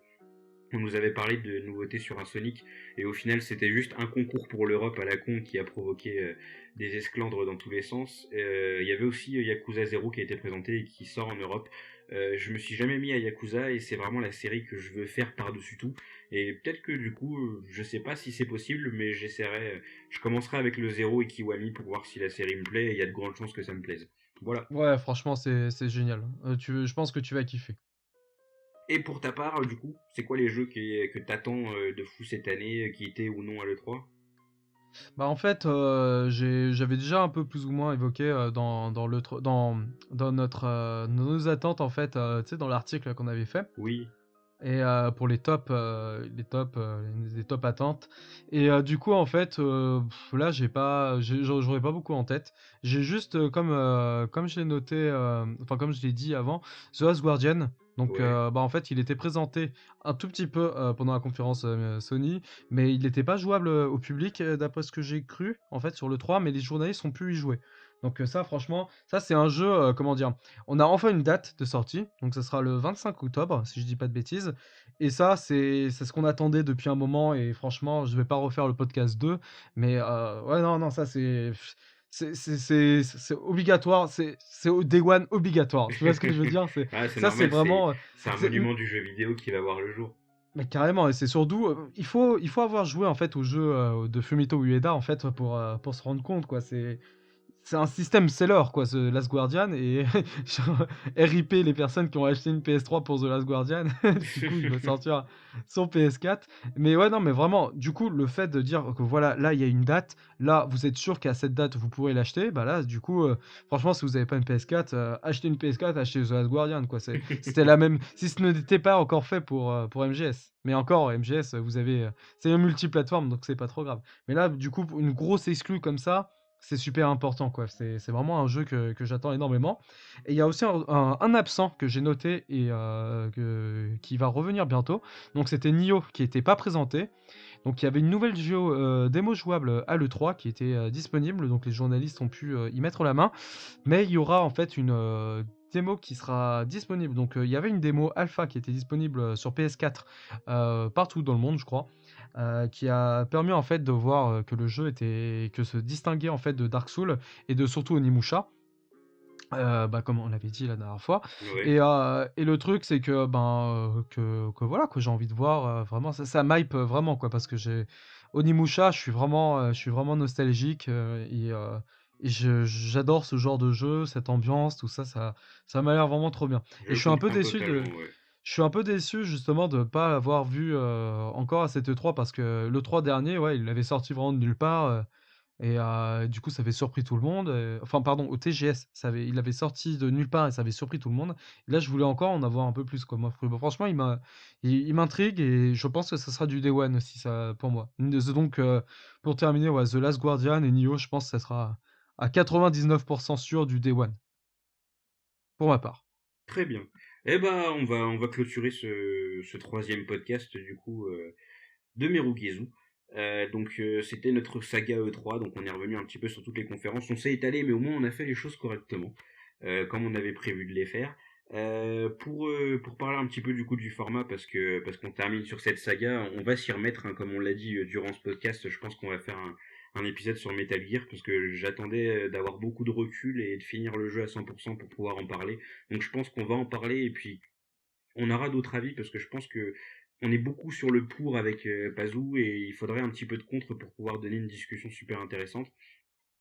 on nous avait parlé de nouveautés sur un Sonic et au final c'était juste un concours pour l'Europe à la con qui a provoqué des esclandres dans tous les sens. Il y avait aussi Yakuza 0 qui a été présenté et qui sort en Europe. Je me suis jamais mis à Yakuza et c'est vraiment la série que je veux faire par-dessus tout. Et peut-être que du coup, je sais pas si c'est possible, mais j'essaierai. Je commencerai avec le 0 et Kiwami pour voir si la série me plaît et il y a de grandes chances que ça me plaise. Voilà. Ouais, franchement, c'est génial. Je pense que tu vas kiffer. Et pour ta part, du coup, c'est quoi les jeux que t'attends de fou cette année, qui étaient ou non à l'E3? Bah en fait, j'avais déjà un peu plus ou moins évoqué dans nos attentes en fait, tu sais, dans l'article qu'on avait fait. Oui. Et pour les top attentes. Et du coup, en fait, là, j'aurais pas beaucoup en tête. J'ai juste, comme je l'ai noté, enfin, comme je l'ai dit avant, The Last Guardian. Donc, Ouais. bah, en fait, il était présenté un tout petit peu pendant la conférence Sony, mais il n'était pas jouable au public, d'après ce que j'ai cru, en fait, sur le 3, mais les journalistes ont pu y jouer. Donc, ça, franchement, ça, c'est un jeu, comment dire, on a enfin une date de sortie, donc ça sera le 25 octobre, si je dis pas de bêtises. Et ça, c'est ce qu'on attendait depuis un moment. Et franchement, je vais pas refaire le podcast 2, mais ouais, non, non, ça c'est obligatoire. C'est au Day One obligatoire. Tu vois ce que je veux dire? Ah, c'est Ça, c'est normal, vraiment. c'est un c'est- monument du jeu vidéo qui va voir le jour. mais carrément, et c'est surtout, il faut avoir joué en fait au jeu de Fumito Ueda en fait pour se rendre compte quoi. C'est un système seller, quoi, ce Last Guardian. Et genre, RIP les personnes qui ont acheté une PS3 pour The Last Guardian. Du coup, il va sortir sur PS4. Mais ouais, non, mais vraiment, du coup, le fait de dire que voilà, là, il y a une date, là, vous êtes sûr qu'à cette date, vous pourrez l'acheter, bah là, du coup, franchement, si vous n'avez pas une PS4, achetez une PS4, achetez The Last Guardian, quoi. C'était la même, si ce n'était pas encore fait pour MGS. Mais encore, MGS, vous avez, c'est un multiplateforme, donc c'est pas trop grave. Mais là, du coup, une grosse exclue comme ça, c'est super important, quoi. C'est vraiment un jeu que j'attends énormément. Et il y a aussi un absent que j'ai noté et qui va revenir bientôt. Donc c'était Nioh qui n'était pas présenté. Donc il y avait une nouvelle démo jouable à l'E3 qui était disponible. Donc les journalistes ont pu y mettre la main. Mais il y aura en fait une démo qui sera disponible. Donc il y avait une démo alpha qui était disponible sur PS4 partout dans le monde, je crois, qui a permis en fait de voir que le jeu était que se distinguait en fait de Dark Souls et de surtout Onimusha. Bah, comme on l'avait dit la dernière fois. Ouais. Et le truc, c'est que ben que voilà, que j'ai envie de voir vraiment ça m'hype vraiment quoi, parce que j'ai Onimusha, je suis vraiment nostalgique et j'adore ce genre de jeu, cette ambiance, tout ça, ça m'a l'air vraiment trop bien. Et Je comprends totalement, ouais. je suis un peu déçu justement de ne pas l'avoir vu encore à cette E3 parce que le 3 dernier, ouais, il l'avait sorti vraiment de nulle part. Et du coup, ça avait surpris tout le monde. Enfin, pardon, au TGS, il avait sorti de nulle part et ça avait surpris tout le monde. Et là, je voulais encore en avoir un peu plus, quoi. Moi, franchement, il m'intrigue et je pense que ça sera du Day One aussi, ça, pour moi. Donc, pour terminer, ouais, The Last Guardian et Nioh, je pense que ça sera à 99% sûr du Day One, pour ma part. Très bien. Eh ben, on va clôturer ce troisième podcast, du coup, de Merugezu. C'était notre saga E3, donc on est revenu un petit peu sur toutes les conférences. On s'est étalé, mais au moins on a fait les choses correctement, comme on avait prévu de les faire. Pour parler un petit peu du coup du format, parce qu'on termine sur cette saga, on va s'y remettre, hein, comme on l'a dit durant ce podcast. Je pense qu'on va faire un épisode sur Metal Gear, parce que j'attendais d'avoir beaucoup de recul et de finir le jeu à 100% pour pouvoir en parler. Donc je pense qu'on va en parler, et puis on aura d'autres avis, parce que je pense que on est beaucoup sur le pour avec Pazou, et il faudrait un petit peu de contre pour pouvoir donner une discussion super intéressante.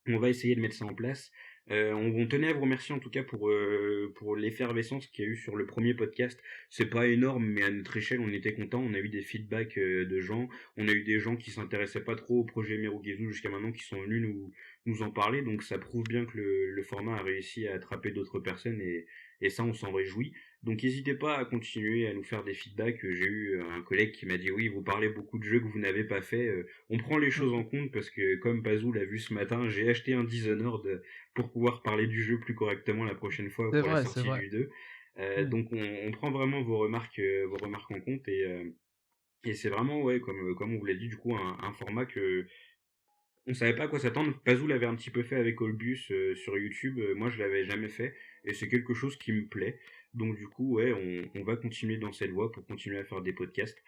On va essayer de mettre ça en place. On tenait à vous remercier en tout cas pour l'effervescence qu'il y a eu sur le premier podcast. C'est pas énorme, mais à notre échelle, on était content. On a eu des feedbacks de gens. On a eu des gens qui s'intéressaient pas trop au projet Merugezu jusqu'à maintenant, qui sont venus nous en parler. Donc ça prouve bien que le format a réussi à attraper d'autres personnes, et ça, on s'en réjouit. Donc n'hésitez pas à continuer à nous faire des feedbacks. J'ai eu un collègue qui m'a dit: oui, vous parlez beaucoup de jeux que vous n'avez pas fait. On prend les choses en compte, parce que comme Pazou l'a vu ce matin, j'ai acheté un Dishonored pour pouvoir parler du jeu plus correctement la prochaine fois C'est pour la vrai, c'est sortie vrai. du 2. Mm. Donc on prend vraiment vos remarques en compte, et c'est vraiment, ouais, comme on vous l'a dit, du coup, un format que on savait pas à quoi s'attendre. Pazou l'avait un petit peu fait avec Olbus sur YouTube. Moi, je l'avais jamais fait, et c'est quelque chose qui me plaît. Donc du coup, ouais, on va continuer dans cette voie pour continuer à faire des podcasts.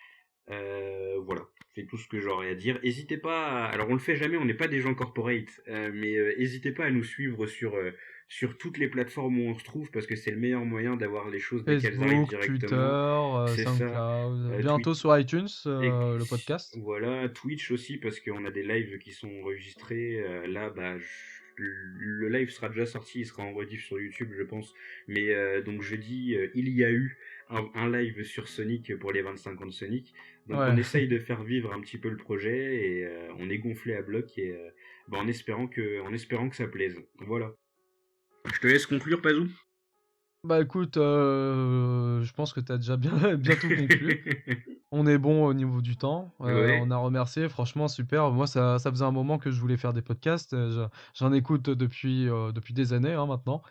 Voilà, c'est tout ce que j'aurais à dire. N'hésitez pas, alors on le fait jamais, on n'est pas des gens corporate, mais n'hésitez pas à nous suivre sur toutes les plateformes où on se trouve, parce que c'est le meilleur moyen d'avoir les choses dès qu'elles arrivent Facebook, Twitter, directement. C'est ça. SoundCloud. Bientôt Tweet, sur iTunes, et le podcast. voilà, Twitch aussi, parce qu'on a des lives qui sont enregistrés. Là, bah, le live sera déjà sorti, il sera en rediff sur YouTube, je pense. Mais donc jeudi, il y a eu un live sur Sonic pour les 25 ans de Sonic. Donc on Ouais. essaye de faire vivre un petit peu le projet, et on est gonflé à bloc, et bah, en espérant que ça plaise. Voilà. Je te laisse conclure, Pazou. Bah écoute, je pense que tu as déjà bien, bien tout conclu. On est bon au niveau du temps. On Ouais. a remercié, franchement, super. Moi, ça faisait un moment que je voulais faire des podcasts. J'en écoute depuis des années, hein, maintenant.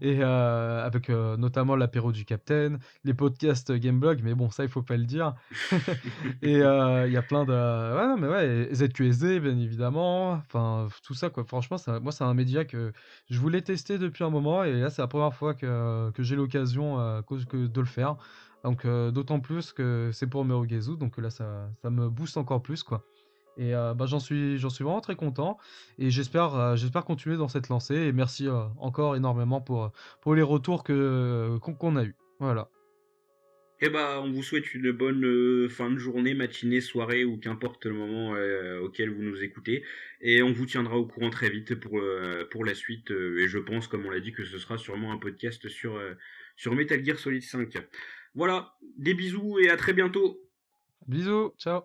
Et avec notamment l'apéro du Capitaine, les podcasts Gameblog, mais bon, ça, il faut pas le dire. Et il y a plein de. Ouais, non, mais ouais, et ZQSD, bien évidemment. Enfin, tout ça, quoi. Franchement, moi, c'est un média que je voulais tester depuis un moment. Et là, c'est la première fois que j'ai l'occasion de le faire. Donc, d'autant plus que c'est pour Merugezu. Donc là, ça me booste encore plus, quoi. Et bah, j'en suis vraiment très content. Et j'espère continuer dans cette lancée. Et merci encore énormément pour les retours qu'on a eu. Voilà. Eh bah, on vous souhaite une bonne fin de journée, matinée, soirée, ou qu'importe le moment auquel vous nous écoutez. Et on vous tiendra au courant très vite pour la suite. Et je pense, comme on l'a dit, que ce sera sûrement un podcast sur Metal Gear Solid 5. Voilà, des bisous et à très bientôt. Bisous, ciao.